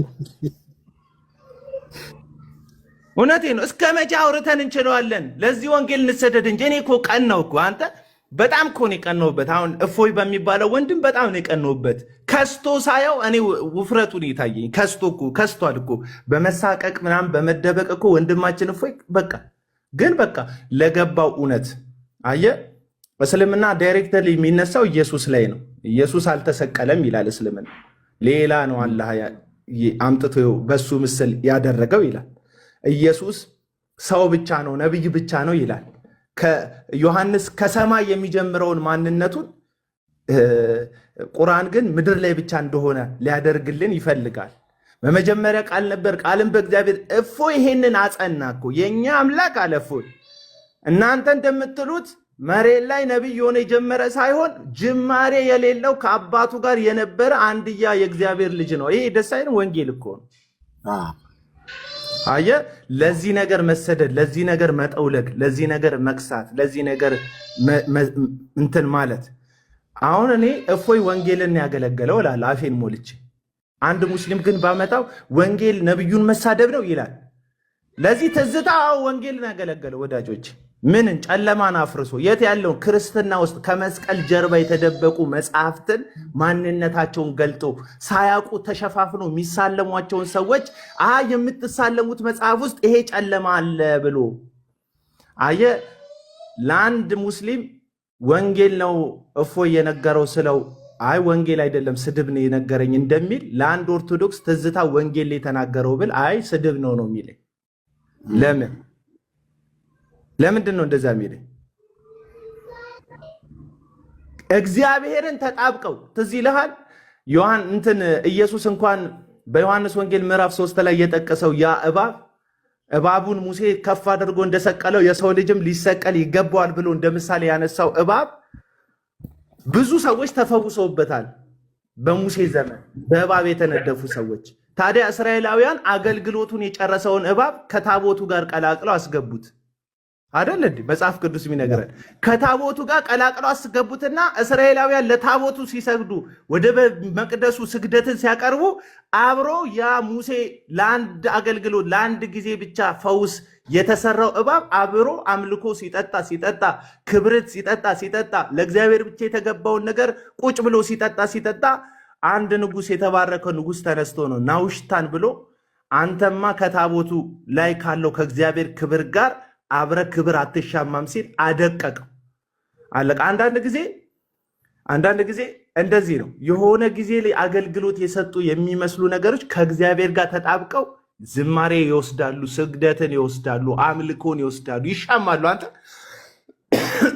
እውነቴ ነው። እስከ መቼ አውርተን እንችለዋለን? ለዚህ ወንጌል እንሰደድ እንጂ። እኔ እኮ ቀናው እኮ አንተ በጣም እኮ ነው የቀናውበት። አሁን እፎይ በሚባለው ወንድም በጣም ነው የቀናውበት። ከስቶ ሳየው እኔ ውፍረቱን የታየኝ ከስቷል እኮ በመሳቀቅ ምናምን በመደበቅ እኮ ወንድማችን እፎይ በቃ ለገባው እውነት አየ። እስልምና ዳይሬክተርሊ የሚነሳው ኢየሱስ ላይ ነው። ኢየሱስ አልተሰቀለም ይላል እስልምና። ሌላ ነው አላህ አምጥቶ በሱ ምስል ያደረገው ይላል። ኢየሱስ ሰው ብቻ ነው ነብይ ብቻ ነው ይላል። ከዮሐንስ ከሰማይ የሚጀምረውን ማንነቱን ቁርአን ግን ምድር ላይ ብቻ እንደሆነ ሊያደርግልን ይፈልጋል። በመጀመሪያ ቃል ነበር፣ ቃልም በእግዚአብሔር እፎይ ይሄንን አጸና እኮ የኛ አምላክ አለ እፎይ። እናንተ እንደምትሉት መሬት ላይ ነብይ የሆነ የጀመረ ሳይሆን ጅማሬ የሌለው ከአባቱ ጋር የነበረ አንድያ የእግዚአብሔር ልጅ ነው። ይሄ ደስ አይልም? ወንጌል እኮ ነው። አየ ለዚህ ነገር መሰደድ፣ ለዚህ ነገር መጠውለግ፣ ለዚህ ነገር መክሳት፣ ለዚህ ነገር እንትን ማለት። አሁን እኔ እፎይ ወንጌልን ያገለገለው እላለሁ አፌን ሞልቼ። አንድ ሙስሊም ግን ባመጣው ወንጌል ነብዩን መሳደብ ነው ይላል። ለዚህ ትዝታ ወንጌልን ያገለገለው ወዳጆች ምንን ጨለማን አፍርሶ የት ያለው ክርስትና ውስጥ ከመስቀል ጀርባ የተደበቁ መጽሐፍትን ማንነታቸውን ገልጦ ሳያውቁ ተሸፋፍኖ የሚሳለሟቸውን ሰዎች የምትሳለሙት መጽሐፍ ውስጥ ይሄ ጨለማ አለ ብሎ አየ ለአንድ ሙስሊም ወንጌል ነው እፎይ የነገረው ስለው ወንጌል አይደለም ስድብ ነው የነገረኝ እንደሚል ለአንድ ኦርቶዶክስ ትዝታ ወንጌል የተናገረው ብል ስድብ ነው የሚለኝ። ለምንድን ነው እንደዛ የሚለኝ? እግዚአብሔርን ተጣብቀው ትዝ ይልሃል ኢየሱስ እንኳን በዮሐንስ ወንጌል ምዕራፍ 3 ላይ የጠቀሰው ያ እባቡን ሙሴ ከፍ አድርጎ እንደሰቀለው የሰው ልጅም ሊሰቀል ይገባዋል ብሎ እንደ ምሳሌ ያነሳው እባብ ብዙ ሰዎች ተፈውሰውበታል። በሙሴ ዘመን በእባብ የተነደፉ ሰዎች። ታዲያ እስራኤላውያን አገልግሎቱን የጨረሰውን እባብ ከታቦቱ ጋር ቀላቅለው አስገቡት አይደል እንዴ? መጽሐፍ ቅዱስ የሚነግረን ከታቦቱ ጋር ቀላቅለው አስገቡትና እስራኤላውያን ለታቦቱ ሲሰግዱ ወደ መቅደሱ ስግደትን ሲያቀርቡ አብሮ ያ ሙሴ ለአንድ አገልግሎት ለአንድ ጊዜ ብቻ ፈውስ የተሰራው እባብ አብሮ አምልኮ ሲጠጣ ክብርት ሲጠጣ ለእግዚአብሔር ብቻ የተገባውን ነገር ቁጭ ብሎ ሲጠጣ አንድ ንጉስ የተባረከው ንጉስ ተነስቶ ነው ናውሽታን ብሎ አንተማ ከታቦቱ ላይ ካለው ከእግዚአብሔር ክብር ጋር አብረ ክብር አትሻማም ሲል አደቀቀው። አለቃ። አንዳንድ ጊዜ እንደዚህ ነው። የሆነ ጊዜ ላይ አገልግሎት የሰጡ የሚመስሉ ነገሮች ከእግዚአብሔር ጋር ተጣብቀው ዝማሬ ይወስዳሉ፣ ስግደትን ይወስዳሉ፣ አምልኮን ይወስዳሉ፣ ይሻማሉ። አንተ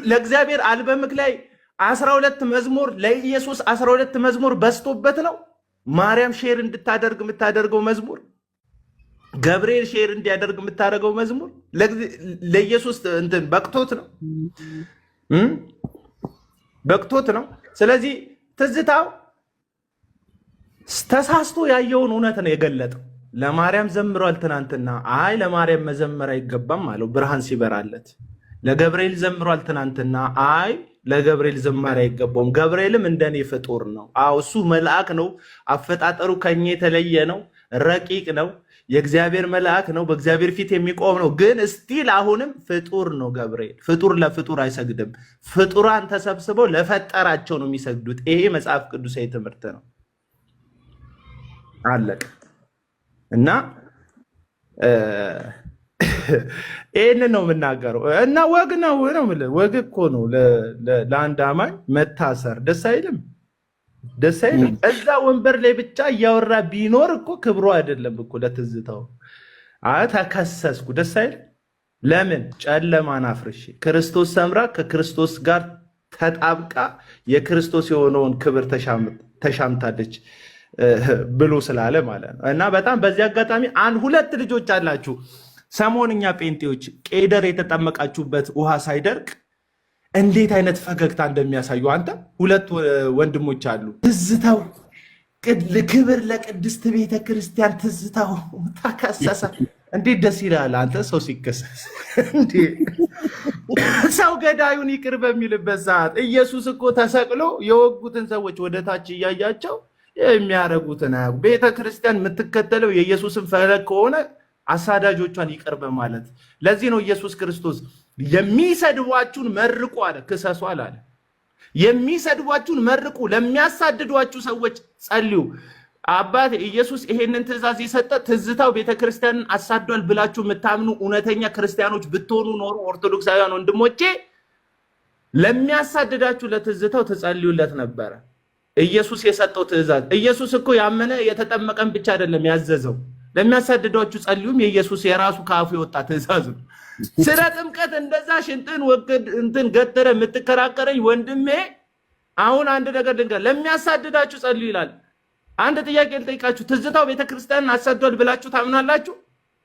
ለእግዚአብሔር አልበምክ ላይ 12 መዝሙር ለኢየሱስ 12 መዝሙር በስቶበት ነው ማርያም ሼር እንድታደርግ የምታደርገው መዝሙር፣ ገብርኤል ሼር እንዲያደርግ የምታደርገው መዝሙር ለኢየሱስ እንትን በቅቶት ነው። ስለዚህ ትዝታው ተሳስቶ ያየውን እውነት ነው የገለጠው። ለማርያም ዘምሯል ትናንትና። ለማርያም መዘመር አይገባም አለው ብርሃን ሲበራለት። ለገብርኤል ዘምሯል ትናንትና። ለገብርኤል ዘማሪ አይገባውም፣ ገብርኤልም እንደኔ ፍጡር ነው። እሱ መልአክ ነው፣ አፈጣጠሩ ከኛ የተለየ ነው፣ ረቂቅ ነው፣ የእግዚአብሔር መልአክ ነው፣ በእግዚአብሔር ፊት የሚቆም ነው። ግን ስቲል አሁንም ፍጡር ነው ገብርኤል። ፍጡር ለፍጡር አይሰግድም። ፍጡራን ተሰብስበው ለፈጠራቸው ነው የሚሰግዱት። ይሄ መጽሐፍ ቅዱሳዊ ትምህርት ነው። አለቀ። እና ይህንን ነው የምናገረው። እና ወግ ነው ወግ እኮ ነው ለአንድ አማኝ መታሰር። ደስ አይልም? እዛ ወንበር ላይ ብቻ እያወራ ቢኖር እኮ ክብሩ አይደለም እኮ ለትዝታው። ተከሰስኩ። ደስ አይልም? ለምን? ጨለማን አፍርሼ ክርስቶስ ሰምራ ከክርስቶስ ጋር ተጣብቃ የክርስቶስ የሆነውን ክብር ተሻምታለች ብሎ ስላለ ማለት ነው። እና በጣም በዚህ አጋጣሚ ሁለት ልጆች አላችሁ ሰሞንኛ ጴንጤዎች ቄደር የተጠመቃችሁበት ውሃ ሳይደርቅ እንዴት አይነት ፈገግታ እንደሚያሳዩ አንተ ሁለት ወንድሞች አሉ። ትዝታው ክብር ለቅድስት ቤተ ክርስቲያን ትዝታው ተከሰሰ። እንዴት ደስ ይላል አንተ ሰው ሲከሰስ። ሰው ገዳዩን ይቅር በሚልበት ሰዓት ኢየሱስ እኮ ተሰቅሎ የወጉትን ሰዎች ወደ ታች እያያቸው የሚያረጉትን ቤተ ክርስቲያን የምትከተለው የኢየሱስን ፈለግ ከሆነ አሳዳጆቿን ይቅር በማለት። ለዚህ ነው ኢየሱስ ክርስቶስ የሚሰድቧችሁን መርቁ አለ፣ ክሰሱ አለ። የሚሰድቧችሁን መርቁ፣ ለሚያሳድዷችሁ ሰዎች ጸልዩ። አባት ኢየሱስ ይሄንን ትእዛዝ የሰጠ ትዝታው ቤተክርስቲያንን አሳዷል ብላችሁ የምታምኑ እውነተኛ ክርስቲያኖች ብትሆኑ ኖሮ ኦርቶዶክሳውያን ወንድሞቼ ለሚያሳድዳችሁ ለትዝታው ተጸልዩለት ነበረ። ኢየሱስ የሰጠው ትእዛዝ። ኢየሱስ እኮ ያመነ የተጠመቀን ብቻ አይደለም ያዘዘው። ለሚያሳድዷችሁ ጸልዩም የኢየሱስ የራሱ ከአፉ የወጣ ትእዛዝ ነው። ስለ ጥምቀት እንደዛ ሽንጥን ወግድ እንትን ገተረ የምትከራከረኝ ወንድሜ፣ አሁን አንድ ነገር ልንገር፣ ለሚያሳድዳችሁ ጸልዩ ይላል። አንድ ጥያቄ ልጠይቃችሁ፣ ትዝታው ቤተክርስቲያንን አሳዷል ብላችሁ ታምናላችሁ?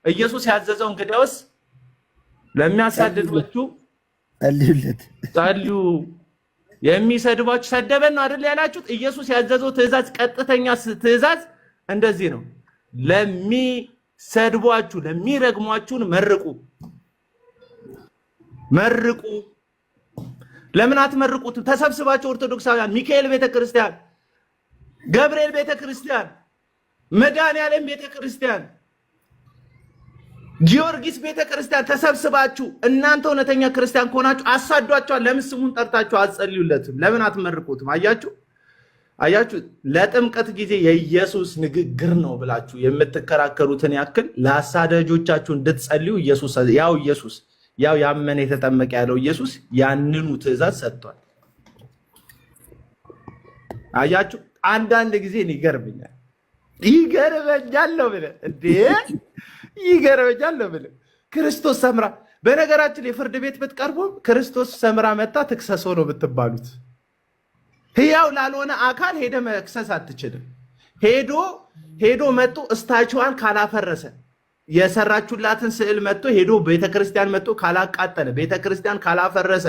ኢየሱስ ያዘዘው እንግዲያውስ ለሚያሳድዷችሁ ጸልዩለት፣ ጸልዩ። የሚሰድቧችሁ ሰደበን ነው አይደል ያላችሁት? ኢየሱስ ያዘዘው ትእዛዝ ቀጥተኛ ትእዛዝ እንደዚህ ነው። ለሚሰድቧችሁ ለሚረግሟችሁን መርቁ። ለምን መድኃኔዓለም ቤተክርስቲያን፣ ጊዮርጊስ ቤተክርስቲያን ተሰብስባችሁ እናንተ እውነተኛ ክርስቲያን ከሆናችሁ አሳዷቸዋል። ለምን ስሙን ጠርታችሁ አትጸልዩለትም? ለምን አትመርቁትም? አያችሁ፣ ለጥምቀት ጊዜ የኢየሱስ ንግግር ነው ብላችሁ የምትከራከሩትን ያክል ለአሳዳጆቻችሁ እንድትጸልዩ ኢየሱስ ያመነ የተጠመቀ ያለው ኢየሱስ ያንኑ ትእዛዝ ሰጥቷል። አያችሁ፣ አንዳንድ ጊዜ ይገርመኛል ነው ብለህ ይገርመኛል ነው ብለህ ክርስቶስ ሰምራ። በነገራችን የፍርድ ቤት ብትቀርቡ ክርስቶስ ሰምራ መጣ ትክሰሰው ነው ብትባሉት፣ ሕያው ላልሆነ አካል ሄደ መክሰስ አትችልም። ሄዶ መጥቶ እስታችኋን ካላፈረሰ የሰራችሁላትን ስዕል መጥቶ ሄዶ ቤተክርስቲያን መጥቶ ካላቃጠለ ቤተክርስቲያን ካላፈረሰ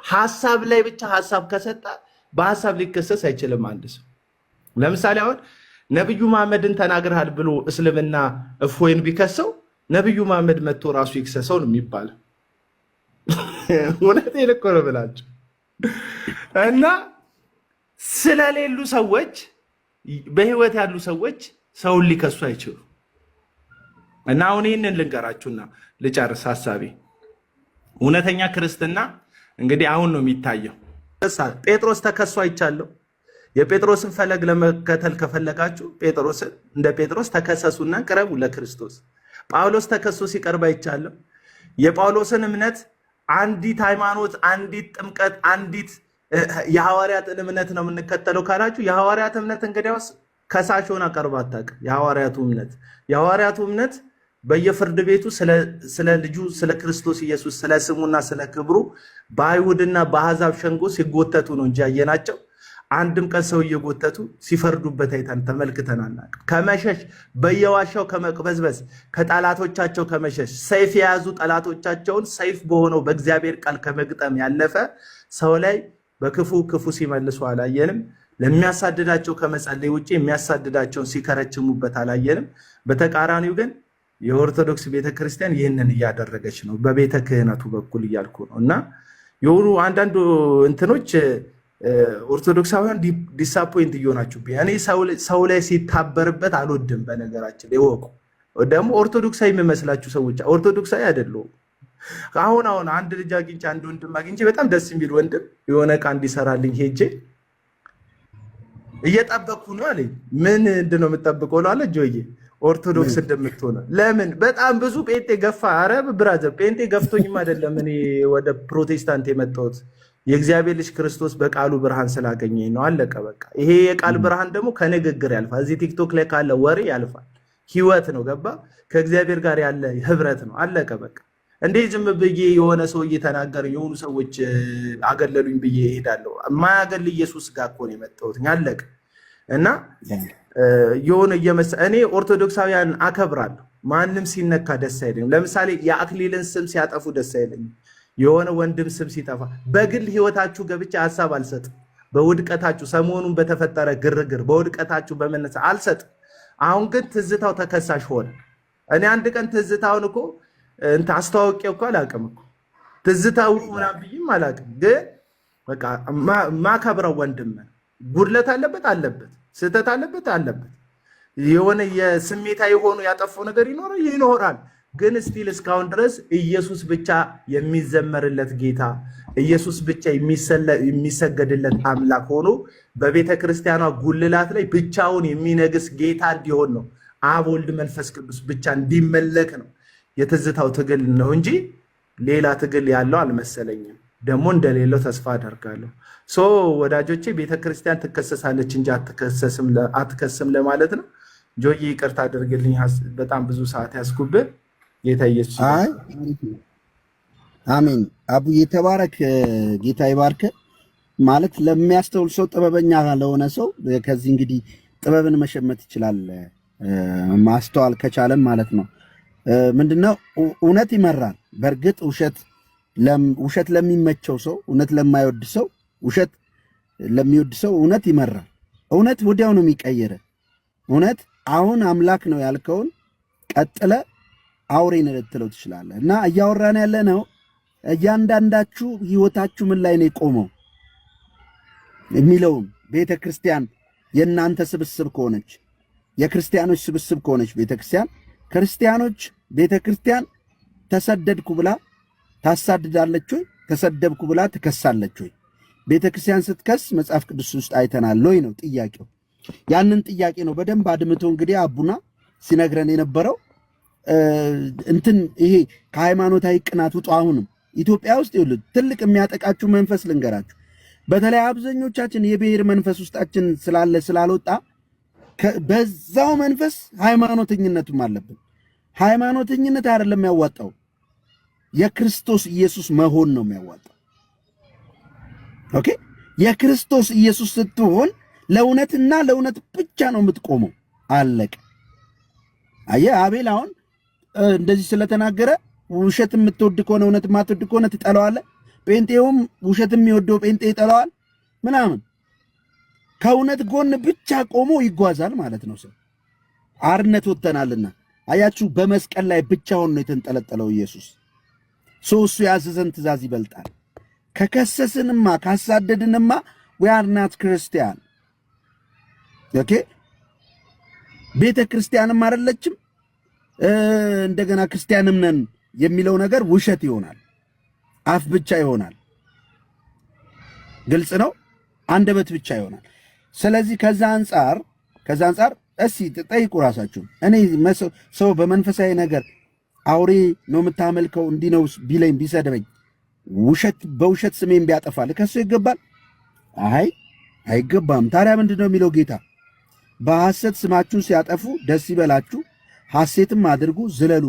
ሐሳብ ላይ ብቻ ሐሳብ ከሰጣ በሐሳብ ሊከሰስ አይችልም። አንድ ሰው ለምሳሌ አሁን ነብዩ መሐመድን ተናግረሃል ብሎ እስልምና እፎይን ቢከሰው ነብዩ መሐመድ መጥቶ ራሱ ይክሰሰው ነው የሚባለው። እውነቴን እኮ ነው ብላችሁ እና ስለሌሉ ሰዎች በህይወት ያሉ ሰዎች ሰውን ሊከሱ አይችሉ። እና አሁን ይህንን ልንገራችሁና ልጨርስ ሐሳቤ። እውነተኛ ክርስትና እንግዲህ አሁን ነው የሚታየው። ጴጥሮስ ተከሶ አይቻለሁ። የጴጥሮስን ፈለግ ለመከተል ከፈለጋችሁ ጴጥሮስን እንደ ጴጥሮስ ተከሰሱና ቅረቡ ለክርስቶስ። ጳውሎስ ተከሶ ሲቀርብ አይቻለሁ። የጳውሎስን እምነት አንዲት ሃይማኖት፣ አንዲት ጥምቀት፣ አንዲት የሐዋርያትን እምነት ነው የምንከተለው ካላችሁ የሐዋርያት እምነት እንግዲያውስ ከሳሽ ሆና ቀርባ አታውቅም። የሐዋርያቱ እምነት በየፍርድ ቤቱ ስለ ልጁ ስለ ክርስቶስ ኢየሱስ ስለ ስሙና ስለ ክብሩ በአይሁድና በአሕዛብ ሸንጎ ሲጎተቱ ነው እንጂ ያየናቸው አንድም ቀን ሰው እየጎተቱ ሲፈርዱበት አይተን ተመልክተን አናውቅም። ከመሸሽ በየዋሻው ከመቅበዝበዝ ከጠላቶቻቸው ከመሸሽ ሰይፍ የያዙ ጠላቶቻቸውን ሰይፍ በሆነው በእግዚአብሔር ቃል ከመግጠም ያለፈ ሰው ላይ በክፉ ክፉ ሲመልሱ አላየንም። ለሚያሳድዳቸው ከመጸለይ ውጭ የሚያሳድዳቸውን ሲከረችሙበት አላየንም። በተቃራኒው ግን የኦርቶዶክስ ቤተክርስቲያን ይህንን እያደረገች ነው፣ በቤተ ክህነቱ በኩል እያልኩ ነው። እና የሆኑ አንዳንድ እንትኖች ኦርቶዶክሳውያን ዲሳፖይንት እየሆናችሁብኝ። እኔ ሰው ላይ ሲታበርበት አልወድም። በነገራችን ይወቁ። ደግሞ ኦርቶዶክሳዊ የሚመስላችሁ ሰዎች ኦርቶዶክሳዊ አይደለሁም። አሁን አንድ ልጅ አግኝቼ አንድ ወንድም አግኝቼ በጣም ደስ የሚል ወንድም የሆነ ዕቃ እንዲሰራልኝ ሄጄ እየጠበቅኩ ነው አለኝ። ምንድን ነው የምጠብቀው አለ። ጆዬ ኦርቶዶክስ እንደምትሆነ ለምን በጣም ብዙ ጴንጤ ገፋ። አረ ብራዘር ጴንጤ ገፍቶኝም አይደለም እኔ ወደ ፕሮቴስታንት የመጣሁት የእግዚአብሔር ልጅ ክርስቶስ በቃሉ ብርሃን ስላገኘኝ ነው። አለቀ በቃ። ይሄ የቃል ብርሃን ደግሞ ከንግግር ያልፋል። እዚህ ቲክቶክ ላይ ካለ ወሬ ያልፋል። ህይወት ነው። ገባ? ከእግዚአብሔር ጋር ያለ ህብረት ነው። አለቀ በቃ። እንዴ ዝም ብዬ የሆነ ሰው እየተናገረ የሆኑ ሰዎች አገለሉኝ ብዬ እሄዳለሁ? ማያገል ኢየሱስ ጋር እኮ ነው የመጣሁት። አለቀ። እና የሆነ እኔ ኦርቶዶክሳውያን አከብራለሁ። ማንም ሲነካ ደስ አይለኝም። ለምሳሌ የአክሊልን ስም ሲያጠፉ ደስ አይለኝም። የሆነ ወንድም ስም ሲጠፋ በግል ህይወታችሁ ገብቼ ሀሳብ አልሰጥም። በውድቀታችሁ ሰሞኑን በተፈጠረ ግርግር በውድቀታችሁ በመነሳ አልሰጥም። አሁን ግን ትዝታው ተከሳሽ ሆነ። እኔ አንድ ቀን ትዝታውን እኮ አስተዋውቄው እኮ አላውቅም እኮ ትዝታው ምናምን ብዬም አላውቅም። ግን በቃ ማከብረው ወንድም ጉድለት አለበት፣ ስህተት አለበት። የሆነ የስሜታ የሆኑ ያጠፋው ነገር ይኖራል። ግን ስቲል እስካሁን ድረስ ኢየሱስ ብቻ የሚዘመርለት ጌታ፣ ኢየሱስ ብቻ የሚሰገድለት አምላክ ሆኖ በቤተ ክርስቲያኗ ጉልላት ላይ ብቻውን የሚነግስ ጌታ እንዲሆን ነው። አብ ወልድ መንፈስ ቅዱስ ብቻ እንዲመለክ ነው የትዝታው ትግል ነው እንጂ ሌላ ትግል ያለው አልመሰለኝም። ደግሞ እንደሌለው ተስፋ አደርጋለሁ። ወዳጆቼ ቤተክርስቲያን ትከሰሳለች እንጂ አትከስም ለማለት ነው። ጆዬ ይቅርታ አድርግልኝ፣ በጣም ብዙ ሰዓት ያስኩብህ። ጌታ ኢየሱስ አሜን። አቡዬ ተባረክ፣ ጌታ ይባርክ። ማለት ለሚያስተውል ሰው ጥበበኛ ለሆነ ሰው ከዚህ እንግዲህ ጥበብን መሸመት ይችላል፣ ማስተዋል ከቻለም ማለት ነው። ምንድነው እውነት ይመራል። በእርግጥ ውሸት ለሚመቸው ሰው፣ እውነት ለማይወድ ሰው፣ ውሸት ለሚወድ ሰው እውነት ይመራል። እውነት ወዲያው ነው የሚቀየረ። እውነት አሁን አምላክ ነው ያልከውን ቀጥለ አውሬን ልትለው ትችላለህ። እና እያወራን ያለ ነው እያንዳንዳችሁ ህይወታችሁ ምን ላይ ነው የቆመው የሚለውም ቤተ ክርስቲያን የእናንተ ስብስብ ከሆነች የክርስቲያኖች ስብስብ ከሆነች ቤተክርስቲያን ክርስቲያኖች ቤተክርስቲያን ተሰደድኩ ብላ ታሳድዳለች ወይ? ተሰደብኩ ብላ ትከሳለች ወይ? ቤተክርስቲያን ስትከስ መጽሐፍ ቅዱስ ውስጥ አይተናል ወይ ነው ጥያቄው። ያንን ጥያቄ ነው በደንብ አድምቶ እንግዲህ አቡና ሲነግረን የነበረው። እንትን ይሄ ከሃይማኖታዊ ቅናት ውጡ። አሁንም ኢትዮጵያ ውስጥ ይኸውልህ ትልቅ የሚያጠቃችሁ መንፈስ ልንገራችሁ። በተለይ አብዛኞቻችን የብሔር መንፈስ ውስጣችን ስላልወጣ በዛው መንፈስ ሃይማኖተኝነቱም አለብን። ሃይማኖተኝነት አይደለም የሚያዋጣው፣ የክርስቶስ ኢየሱስ መሆን ነው የሚያዋጣው። ኦኬ፣ የክርስቶስ ኢየሱስ ስትሆን ለእውነትና ለእውነት ብቻ ነው የምትቆመው። አለቀ። አየህ፣ አቤል አሁን እንደዚህ ስለተናገረ ውሸት የምትወድ ከሆነ እውነት የማትወድ ከሆነ ትጠላዋለህ። ጴንጤውም ውሸት የሚወደው ጴንጤ ይጠላዋል ምናምን። ከእውነት ጎን ብቻ ቆሞ ይጓዛል ማለት ነው። ሰው አርነት ወጥተናልና አያችሁ፣ በመስቀል ላይ ብቻውን ነው የተንጠለጠለው ኢየሱስ። እሱ ያዘዘን ትእዛዝ ይበልጣል። ከከሰስንማ ካሳደድንማ we are not Christian። ኦኬ፣ ቤተ ክርስቲያንም አይደለችም እንደገና ክርስቲያንም ነን የሚለው ነገር ውሸት ይሆናል፣ አፍ ብቻ ይሆናል። ግልጽ ነው፣ አንደበት ብቻ ይሆናል። ስለዚህ ከዛ አንጻር እስቲ ጠይቁ ራሳችሁ። እኔ ሰው በመንፈሳዊ ነገር አውሬ ነው የምታመልከው እንዲህ ነው ቢለኝ ቢሰድበኝ በውሸት ስሜን ቢያጠፋል ከሱ ይገባል? አይገባም። ታዲያ ምንድነው የሚለው ጌታ? በሐሰት ስማችሁን ሲያጠፉ ደስ ይበላችሁ፣ ሐሴትም አድርጉ ዝለሉ።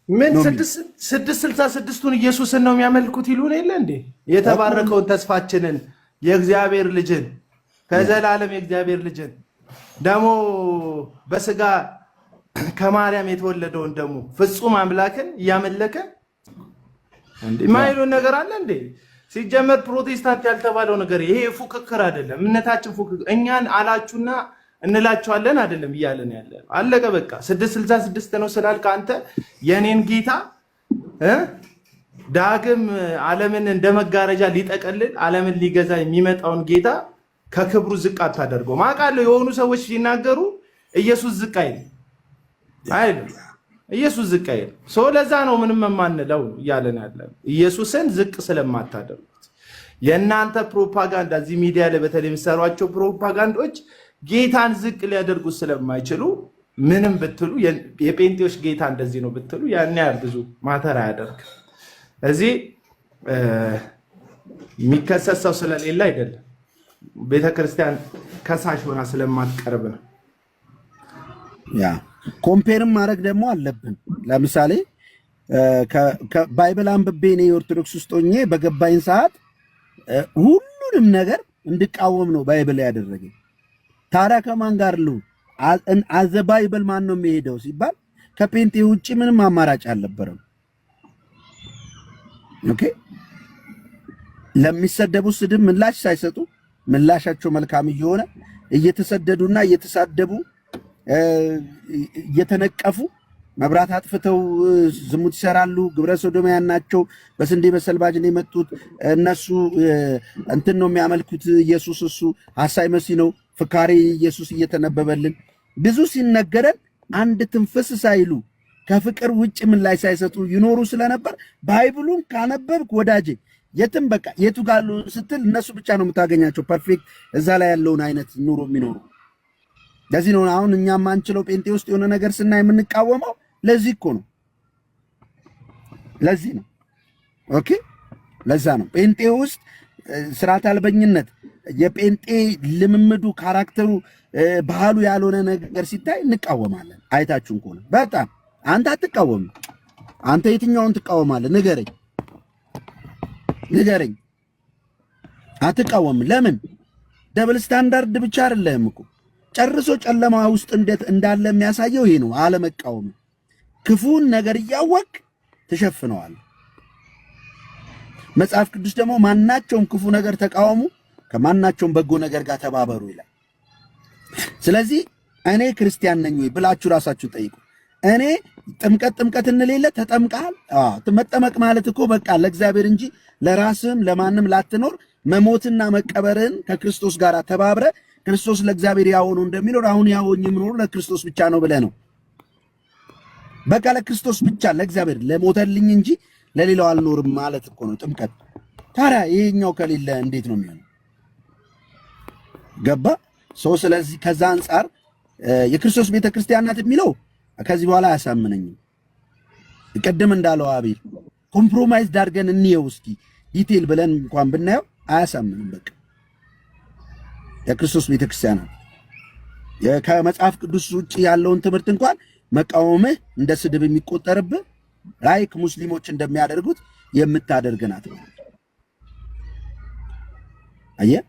ምን 666ቱን ኢየሱስን ነው የሚያመልኩት ይሉን የለ እንዴ? የተባረከውን ተስፋችንን የእግዚአብሔር ልጅን ከዘላለም የእግዚአብሔር ልጅን ደግሞ በስጋ ከማርያም የተወለደውን ደግሞ ፍጹም አምላክን እያመለከ ማይሉን ነገር አለ እንዴ? ሲጀመር ፕሮቴስታንት ያልተባለው ነገር ይሄ ፉክክር አይደለም። እምነታችን ፉክክር እኛን አላችሁና እንላቸዋለን አይደለም እያለን ያለ አለቀ በቃ። 666 ነው ስላልክ አንተ የኔን ጌታ ዳግም ዓለምን እንደ መጋረጃ ሊጠቀልል ዓለምን ሊገዛ የሚመጣውን ጌታ ከክብሩ ዝቅ አታደርገው። ማቃለው የሆኑ ሰዎች ሲናገሩ ኢየሱስ ዝቅ አይልም ኢየሱስ ዝቅ አይልም። ለዛ ነው ምንም የማንለው እያለን ያለን ኢየሱስን ዝቅ ስለማታደርጉት። የእናንተ ፕሮፓጋንዳ እዚህ ሚዲያ ላይ በተለይ የሚሰሯቸው ፕሮፓጋንዳዎች ጌታን ዝቅ ሊያደርጉት ስለማይችሉ ምንም ብትሉ የጴንጤዎች ጌታ እንደዚህ ነው ብትሉ ያን ያህል ብዙ ማተር አያደርግም። እዚህ የሚከሰስ ሰው ስለሌለ አይደለም፣ ቤተክርስቲያን ከሳሽ ሆና ስለማትቀርብ ነው። ያ ኮምፔርም ማድረግ ደግሞ አለብን። ለምሳሌ ባይብል አንብቤ እኔ የኦርቶዶክስ ውስጥ ሆኜ በገባኝ ሰዓት ሁሉንም ነገር እንድቃወም ነው ባይብል ያደረገኝ። ታዲያ ከማን ጋር ልሁን? አዘ ባይብል ማን ነው የሚሄደው ሲባል ከጴንጤ ውጭ ምንም አማራጭ አልነበረም። ኦኬ፣ ለሚሰደቡ ስድብ ምላሽ ሳይሰጡ ምላሻቸው መልካም እየሆነ እየተሰደዱና እየተሳደቡ እየተነቀፉ መብራት አጥፍተው ዝሙት ይሰራሉ፣ ግብረ ሶዶማውያን ናቸው፣ በስንዴ በሰልባጅ ነው የመጡት እነሱ እንትን ነው የሚያመልኩት ኢየሱስ እሱ ሐሳይ መሲህ ነው ፍካሬ ኢየሱስ እየተነበበልን ብዙ ሲነገረን አንድ ትንፍስ ሳይሉ ከፍቅር ውጭ ምላሽ ሳይሰጡ ይኖሩ ስለነበር ባይብሉን ካነበብክ ወዳጄ የትም በቃ የቱ ጋር ስትል እነሱ ብቻ ነው የምታገኛቸው ፐርፌክት እዛ ላይ ያለውን አይነት ኑሮ የሚኖሩ። ለዚህ ነው አሁን እኛም ማንችለው ጴንጤ ውስጥ የሆነ ነገር ስናይ የምንቃወመው። ለዚህ እኮ ነው፣ ለዚህ ነው። ኦኬ፣ ለዛ ነው ጴንጤ ውስጥ ስርዓት አልበኝነት የጴንጤ ልምምዱ ካራክተሩ ባህሉ ያልሆነ ነገር ሲታይ እንቃወማለን። አይታችሁን ከሆነ በጣም አንተ አትቃወምም። አንተ የትኛውን ትቃወማለህ? ንገረኝ። አትቃወምም። ለምን? ደብል ስታንዳርድ ብቻ አይደለም እኮ ጨርሶ ጨለማ ውስጥ እንዳለ የሚያሳየው ይሄ ነው። አለመቃወም፣ ክፉን ነገር እያወቅ ትሸፍነዋል። መጽሐፍ ቅዱስ ደግሞ ማናቸውም ክፉ ነገር ተቃወሙ፣ ከማናቸውም በጎ ነገር ጋር ተባበሩ ይላል። ስለዚህ እኔ ክርስቲያን ነኝ ወይ ብላችሁ ራሳችሁ ጠይቁ። እኔ ጥምቀት እንሌለ ተጠምቀሃል? መጠመቅ ማለት እኮ በቃ ለእግዚአብሔር እንጂ ለራስህም ለማንም ላትኖር መሞትና መቀበርን ከክርስቶስ ጋር ተባብረ ክርስቶስ ለእግዚአብሔር ያው ነው እንደሚኖር አሁን ያው የምኖር ለክርስቶስ ብቻ ነው ብለህ ነው። በቃ ለክርስቶስ ብቻ ለእግዚአብሔር ለሞተልኝ እንጂ ለሌላው አልኖርም ማለት እኮ ነው ጥምቀት። ታዲያ ይሄኛው ከሌለ እንዴት ነው የሚሆነው? ገባ ሰው። ስለዚህ ከዛ አንጻር የክርስቶስ ቤተክርስቲያን ናት የሚለው ከዚህ በኋላ አያሳምነኝም። ቅድም እንዳለው አቤል ኮምፕሮማይዝ ዳርገን እንየው እስኪ ዲቴል ብለን እንኳን ብናየው አያሳምንም። በቃ የክርስቶስ ቤተክርስቲያን ናት። ከመጽሐፍ ቅዱስ ውጭ ያለውን ትምህርት እንኳን መቃወምህ እንደ ስድብ የሚቆጠርብህ ላይክ ሙስሊሞች እንደሚያደርጉት የምታደርግ ናት። አየህ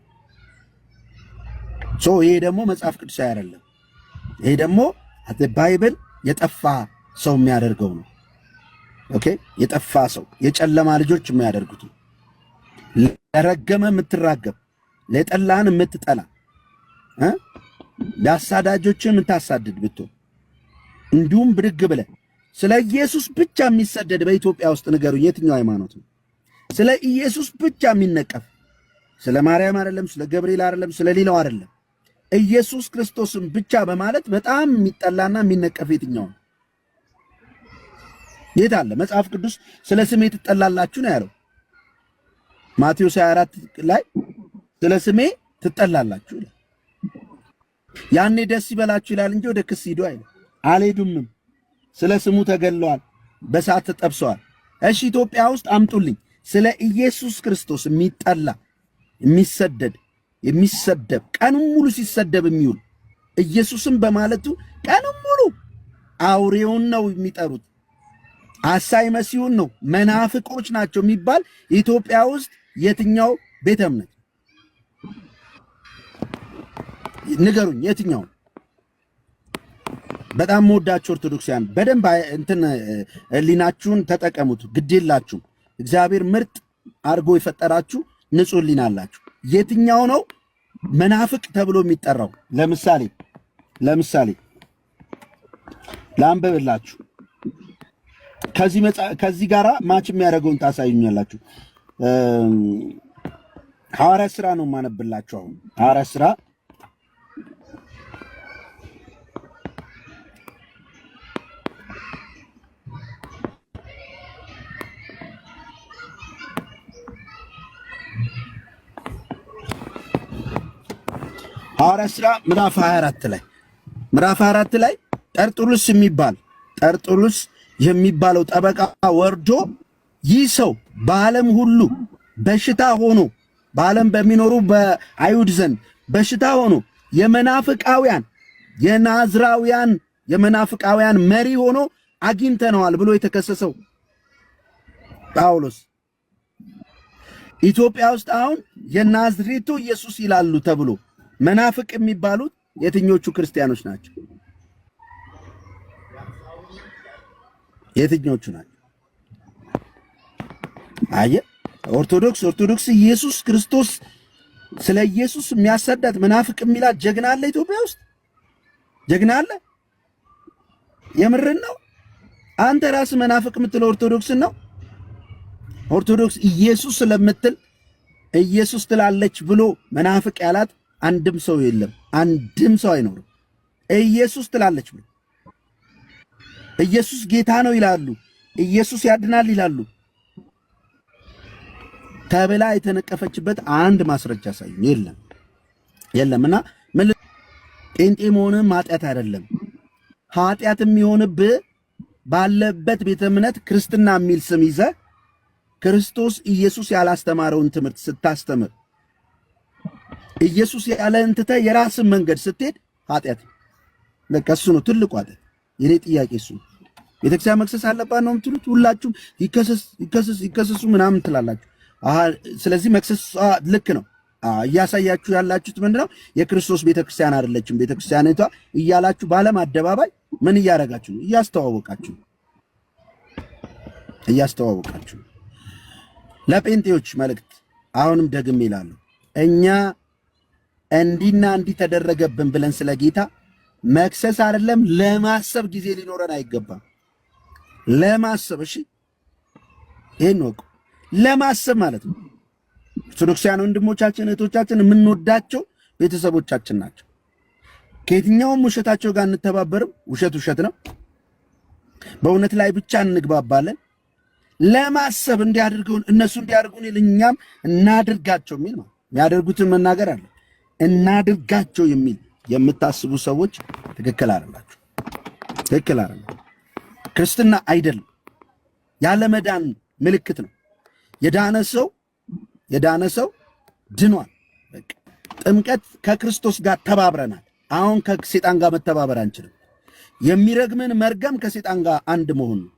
ይሄ ደግሞ መጽሐፍ ቅዱስ አይደለም። ይሄ ደግሞ ባይብል የጠፋ ሰው የሚያደርገው ነው። ኦኬ የጠፋ ሰው የጨለማ ልጆች የሚያደርጉት ነው። ለረገመ የምትራገም ለጠላን የምትጠላ ለአሳዳጆችን የምታሳድድ ብትሆን እንዲሁም ብድግ ብለህ ስለ ኢየሱስ ብቻ የሚሰደድ በኢትዮጵያ ውስጥ ንገሩኝ፣ የትኛው ሃይማኖት ነው? ስለ ኢየሱስ ብቻ የሚነቀፍ ስለ ማርያም አይደለም፣ ስለ ገብርኤል አይደለም፣ ስለ ሌላው አይደለም። ኢየሱስ ክርስቶስን ብቻ በማለት በጣም የሚጠላና የሚነቀፍ የትኛው ነው? የት አለ? መጽሐፍ ቅዱስ ስለ ስሜ ትጠላላችሁ ነው ያለው። ማቴዎስ 24 ላይ ስለ ስሜ ትጠላላችሁ ይላል። ያኔ ደስ ይበላችሁ ይላል እንጂ ወደ ክስ ሂዱ አይልም። አልሄዱምም። ስለ ስሙ ተገለዋል፣ በሳት ተጠብሰዋል። እሺ ኢትዮጵያ ውስጥ አምጡልኝ ስለ ኢየሱስ ክርስቶስ የሚጠላ የሚሰደድ የሚሰደብ ቀኑን ሙሉ ሲሰደብ የሚውል ኢየሱስን በማለቱ ቀኑን ሙሉ አውሬውን ነው የሚጠሩት፣ አሳይ መሲሁን ነው፣ መናፍቆች ናቸው የሚባል ኢትዮጵያ ውስጥ የትኛው ቤተ እምነት ንገሩኝ? የትኛው? በጣም መወዳችሁ ኦርቶዶክሳውያን በደንብ እንትን ህሊናችሁን ተጠቀሙት። ግዴላችሁም እግዚአብሔር ምርጥ አድርጎ የፈጠራችሁ ንጹህ ህሊና አላችሁ። የትኛው ነው መናፍቅ ተብሎ የሚጠራው? ለምሳሌ ላንብብላችሁ። ከዚህ ጋራ ማች የሚያደርገውን ታሳዩኛላችሁ። ሐዋርያት ሥራ ነው የማነብላችሁ። አሁን ሐዋርያት ሥራ ሐዋርያት ሥራ ምዕራፍ 24 ላይ ጠርጡሉስ የሚባለው ጠበቃ ወርዶ ይህ ሰው በዓለም ሁሉ በሽታ ሆኖ በዓለም በሚኖሩ በአይሁድ ዘንድ በሽታ ሆኖ የመናፍቃውያን መሪ ሆኖ አግኝተነዋል ብሎ የተከሰሰው ጳውሎስ ኢትዮጵያ ውስጥ አሁን የናዝሬቱ ኢየሱስ ይላሉ ተብሎ መናፍቅ የሚባሉት የትኞቹ ክርስቲያኖች ናቸው? የትኞቹ ናቸው? አየህ፣ ኦርቶዶክስ ኢየሱስ ክርስቶስ ስለ ኢየሱስ የሚያሰዳት መናፍቅ የሚላት ጀግና አለ ኢትዮጵያ ውስጥ? ጀግና አለ? የምርን ነው? አንተ ራስህ መናፍቅ የምትለው ኦርቶዶክስን ነው? ኦርቶዶክስ ኢየሱስ ስለምትል ኢየሱስ ትላለች ብሎ መናፍቅ ያላት አንድም ሰው የለም። አንድም ሰው አይኖርም። ኢየሱስ ትላለች ብሎ ኢየሱስ ጌታ ነው ይላሉ፣ ኢየሱስ ያድናል ይላሉ ተብላ የተነቀፈችበት አንድ ማስረጃ ሳይሆን የለም። እና ምን ጴንጤ መሆንም ኃጢአት አይደለም። ኃጢአት የሚሆንብህ ባለበት ቤተ እምነት ክርስትና የሚል ስም ይዘህ ክርስቶስ ኢየሱስ ያላስተማረውን ትምህርት ስታስተምር ኢየሱስ ያለህን ትተህ የራስን መንገድ ስትሄድ ኃጢአት በቃ እሱ ነው ትልቁ ኃጢአት። የኔ ጥያቄ እሱ ነው። ቤተክርስቲያን መክሰስ አለባት ነው የምትሉት? ሁላችሁም ይከሰሱ ምናምን ትላላችሁ። ስለዚህ መክሰስ ልክ ነው። እያሳያችሁ ያላችሁት ምንድነው? የክርስቶስ ቤተክርስቲያን አይደለችም ቤተክርስቲያኒቷ እያላችሁ በዓለም አደባባይ ምን እያደረጋችሁ ነው? እያስተዋወቃችሁ። ለጴንጤዎች መልእክት አሁንም ደግሜ እላለሁ፣ እኛ እንዲና እንዲህ ተደረገብን ብለን ስለ ጌታ መክሰስ አይደለም ለማሰብ ጊዜ ሊኖረን አይገባም። ለማሰብ እሺ፣ ይሄን ወቁ። ለማሰብ ማለት ነው ኦርቶዶክሳውያን ወንድሞቻችን እህቶቻችን የምንወዳቸው ቤተሰቦቻችን ናቸው። ከየትኛውም ውሸታቸው ጋር እንተባበርም። ውሸት ነው። በእውነት ላይ ብቻ እንግባባለን። ለማሰብ እንዲያደርጉን እነሱ እንዲያደርጉን እኛም እናድርጋቸው የሚል ነው። የሚያደርጉትን መናገር አለ። እናድርጋቸው የሚል የምታስቡ ሰዎች ትክክል አይደላችሁ። ትክክል አይደለም። ክርስትና አይደለም፣ ያለ መዳን ምልክት ነው። የዳነ ሰው ድኗል። በቃ ጥምቀት ከክርስቶስ ጋር ተባብረናል። አሁን ከሰይጣን ጋር መተባበር አንችልም። የሚረግምን መርገም ከሰይጣን ጋር አንድ መሆን ነው።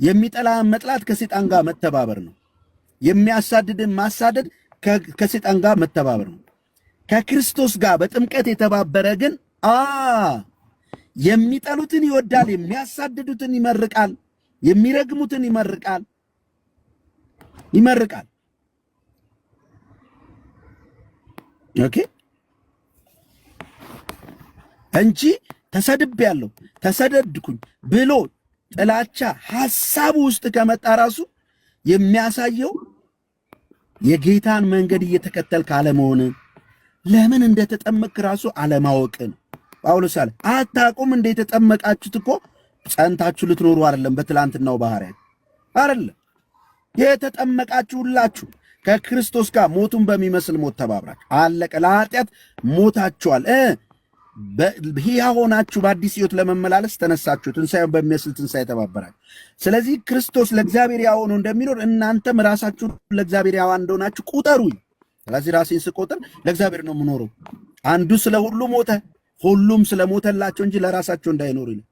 የሚጠላን መጥላት ከሰይጣን ጋር መተባበር ነው። የሚያሳድድን ማሳደድ ከሰይጣን ጋር መተባበር ነው። ከክርስቶስ ጋር በጥምቀት የተባበረ ግን የሚጠሉትን ይወዳል፣ የሚያሳድዱትን ይመርቃል፣ የሚረግሙትን ይመርቃል። ኦኬ እንጂ ተሰድቤያለሁ ተሰደድኩኝ ብሎ ጥላቻ ሐሳቡ ውስጥ ከመጣ ራሱ የሚያሳየው የጌታን መንገድ እየተከተልክ አለመሆንን፣ ለምን እንደተጠመቅክ ራሱ አለማወቅን። ጳውሎስ አለ አታውቁም እንደ የተጠመቃችሁት እኮ ጸንታችሁ ልትኖሩ አይደለም፣ በትላንትናው ባህሪያት አይደለም። የተጠመቃችሁ ሁላችሁ ከክርስቶስ ጋር ሞቱን በሚመስል ሞት ተባብራችሁ አለቀ። ለኃጢአት ሞታችኋል። ሕያው ሆናችሁ በአዲስ ሕይወት ለመመላለስ ተነሳችሁ። ትንሣኤውን በሚመስል ትንሣኤ ተባበራችሁ። ስለዚህ ክርስቶስ ለእግዚአብሔር ሕያው ሆኖ እንደሚኖር እናንተም ራሳችሁ ለእግዚአብሔር ሕያው እንደሆናችሁ ቁጠሩኝ። ስለዚህ ራሴን ስቆጥር ለእግዚአብሔር ነው የምኖረው። አንዱ ስለ ሁሉ ሞተ፣ ሁሉም ስለ ሞተላቸው እንጂ ለራሳቸው እንዳይኖሩ ይላል።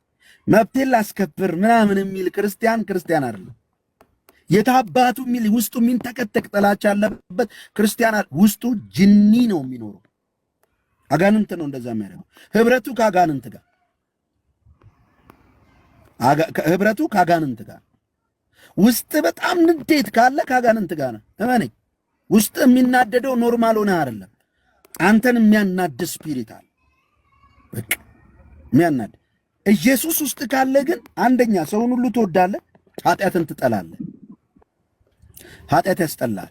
መብቴን ላስከብር ምናምን የሚል ክርስቲያን አይደለም። የታባቱ የሚል ውስጡ የሚንተከተክ ጥላቻ ያለበት ክርስቲያን ውስጡ ጅኒ ነው የሚኖረው። አጋንንት ነው እንደዛ የሚያደርገው። ህብረቱ ከአጋንንት ጋር ውስጥ በጣም ንዴት ካለ ከአጋንንት ጋር ነው። እመነኝ። ውስጥ የሚናደደው ኖርማል ሆነ አይደለም። አንተን የሚያናድ ስፒሪት አለ። በቃ የሚያናድ ኢየሱስ ውስጥ ካለ ግን አንደኛ ሰውን ሁሉ ትወዳለህ፣ ኃጢአትን ትጠላለህ። ኃጢአት ያስጠላል።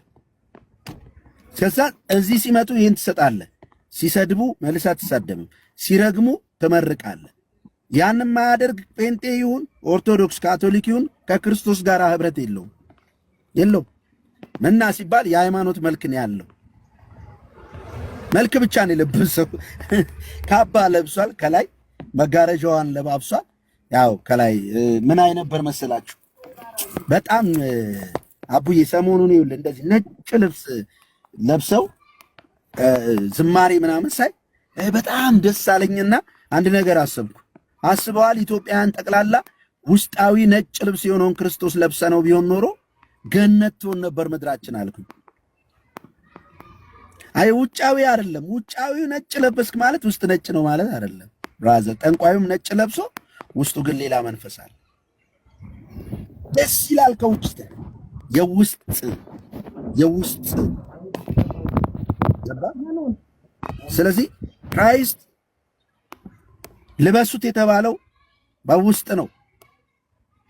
ከዛ እዚህ ሲመጡ ይህን ትሰጣለህ። ሲሰድቡ መልስ አትሳደብም። ሲረግሙ ትመርቃለህ። ያን የማያደርግ ጴንጤ ይሁን ኦርቶዶክስ፣ ካቶሊክ ይሁን ከክርስቶስ ጋር ህብረት የለውም። መና ሲባል የሃይማኖት መልክ ነው ያለው። መልክ ብቻ ነው የለበሰው። ካባ ለብሷል፣ ከላይ መጋረጃዋን ለባብሷል። ያው ከላይ ምን አይነበር መሰላችሁ? በጣም አቡዬ ሰሞኑን ይኸውልህ እንደዚህ ነጭ ልብስ ለብሰው ዝማሬ ምናምን ሳይ በጣም ደስ አለኝና አንድ ነገር አስበዋል። ኢትዮጵያውያን ጠቅላላ ውስጣዊ ነጭ ልብስ የሆነውን ክርስቶስ ለብሰ ነው ቢሆን ኖሮ ገነት ትሆን ነበር ምድራችን አልኩኝ። አይ ውጫዊ አይደለም። ውጫዊው ነጭ ለበስክ ማለት ውስጥ ነጭ ነው ማለት አይደለም። ብራዘር ጠንቋዩም ነጭ ለብሶ ውስጡ ግን ሌላ መንፈስ አለ። ደስ ይላል ከውስጥ የውስጥ ስለዚህ ክራይስት ልበሱት የተባለው በውስጥ ነው።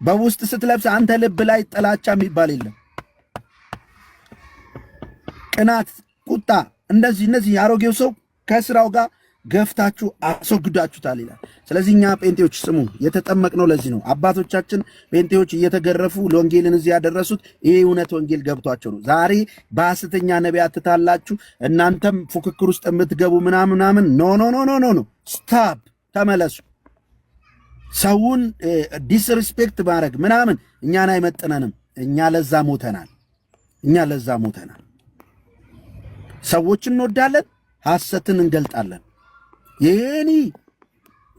በውስጥ ስትለብስ አንተ ልብ ላይ ጥላቻ የሚባል የለም። ቅናት፣ ቁጣ፣ እነዚህ አሮጌው ሰው ከስራው ጋር ገፍታችሁ አስወግዳችሁታል ይላል። ስለዚህ እኛ ጴንጤዎች ስሙ፣ የተጠመቅነው ለዚህ ነው። አባቶቻችን ጴንጤዎች እየተገረፉ ለወንጌልን እዚህ ያደረሱት ይሄ እውነት ወንጌል ገብቷቸው ነው። ዛሬ በሐሰተኛ ነቢያት ትታላችሁ እናንተም ፉክክር ውስጥ የምትገቡ ምናምን ኖ ስታፕ፣ ተመለሱ። ሰውን ዲስሪስፔክት ማድረግ ምናምን እኛን አይመጥነንም። እኛ ለዛ ሞተናል። ሰዎችን እንወዳለን፣ ሐሰትን እንገልጣለን። ይሄኒ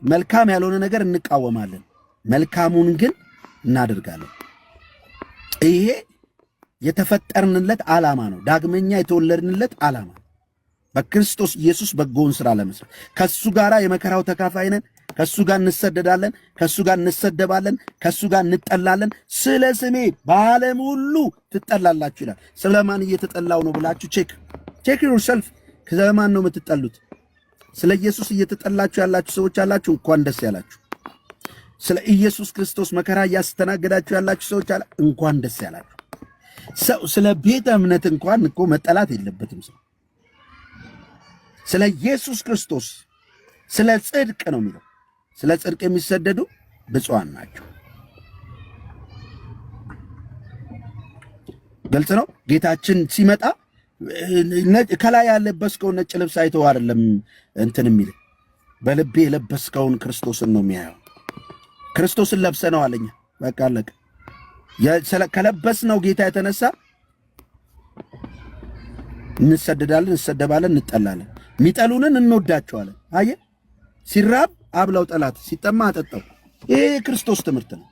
መልካም ያልሆነ ነገር እንቃወማለን፣ መልካሙን ግን እናደርጋለን። ይሄ የተፈጠርንለት ዓላማ ነው። ዳግመኛ የተወለድንለት ዓላማ በክርስቶስ ኢየሱስ በጎውን ሥራ ለመስራት ከሱ ጋር የመከራው ተካፋይ ነን። ከሱ ጋር እንሰደዳለን፣ ከሱ ጋር እንሰደባለን፣ ከሱ ጋር እንጠላለን። ስለ ስሜ በዓለም ሁሉ ትጠላላችሁ ይላል። ስለማን እየተጠላው ነው ብላችሁ ቼክ ዩርሰልፍ። ስለማን ነው የምትጠሉት? ስለ ኢየሱስ እየተጠላችሁ ያላችሁ ሰዎች አላችሁ፣ እንኳን ደስ ያላችሁ። ስለ ኢየሱስ ክርስቶስ መከራ እያስተናገዳችሁ ያላችሁ ሰዎች እንኳን ደስ ያላችሁ። ሰው ስለ ቤተ እምነት እንኳን እኮ መጠላት የለበትም። ስለ ኢየሱስ ክርስቶስ ስለ ጽድቅ ነው የሚለው። ስለ ጽድቅ የሚሰደዱ ብፁዓን ናቸው። ግልጽ ነው። ጌታችን ሲመጣ ከላይ ያለበስከውን ነጭ ልብስ አይተው አይደለም እንትን የሚል በልቤ የለበስከውን ክርስቶስን ነው የሚያየው። ክርስቶስን ለብሰነው አለኛ። በቃ አለቀ። ከለበስነው ጌታ የተነሳ እንሰደዳለን፣ እንሰደባለን፣ እንጠላለን። የሚጠሉንን እንወዳቸዋለን። አየህ፣ ሲራብ አብላው ጠላት፣ ሲጠማ አጠጣው። ይሄ የክርስቶስ ትምህርት ነው።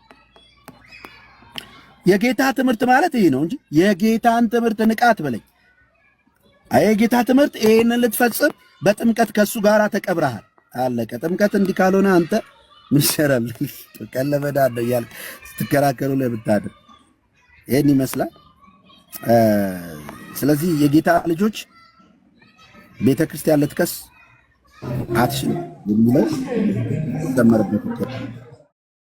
የጌታ ትምህርት ማለት ይሄ ነው እንጂ የጌታን ትምህርት ንቃት በለኝ። አይ የጌታ ትምህርት ይሄንን ልትፈጽም በጥምቀት ከሱ ጋር ተቀብረሃል። አለቀ። ጥምቀት እንዲህ ካልሆነ አንተ ምን ይሰራል? ቀለበዳደ እያልክ ስትከራከሩ ለብታደር ይሄን ይመስላል። ስለዚህ የጌታ ልጆች ቤተ ክርስቲያን ልትከስ አትችልም የሚለው ተመረበት።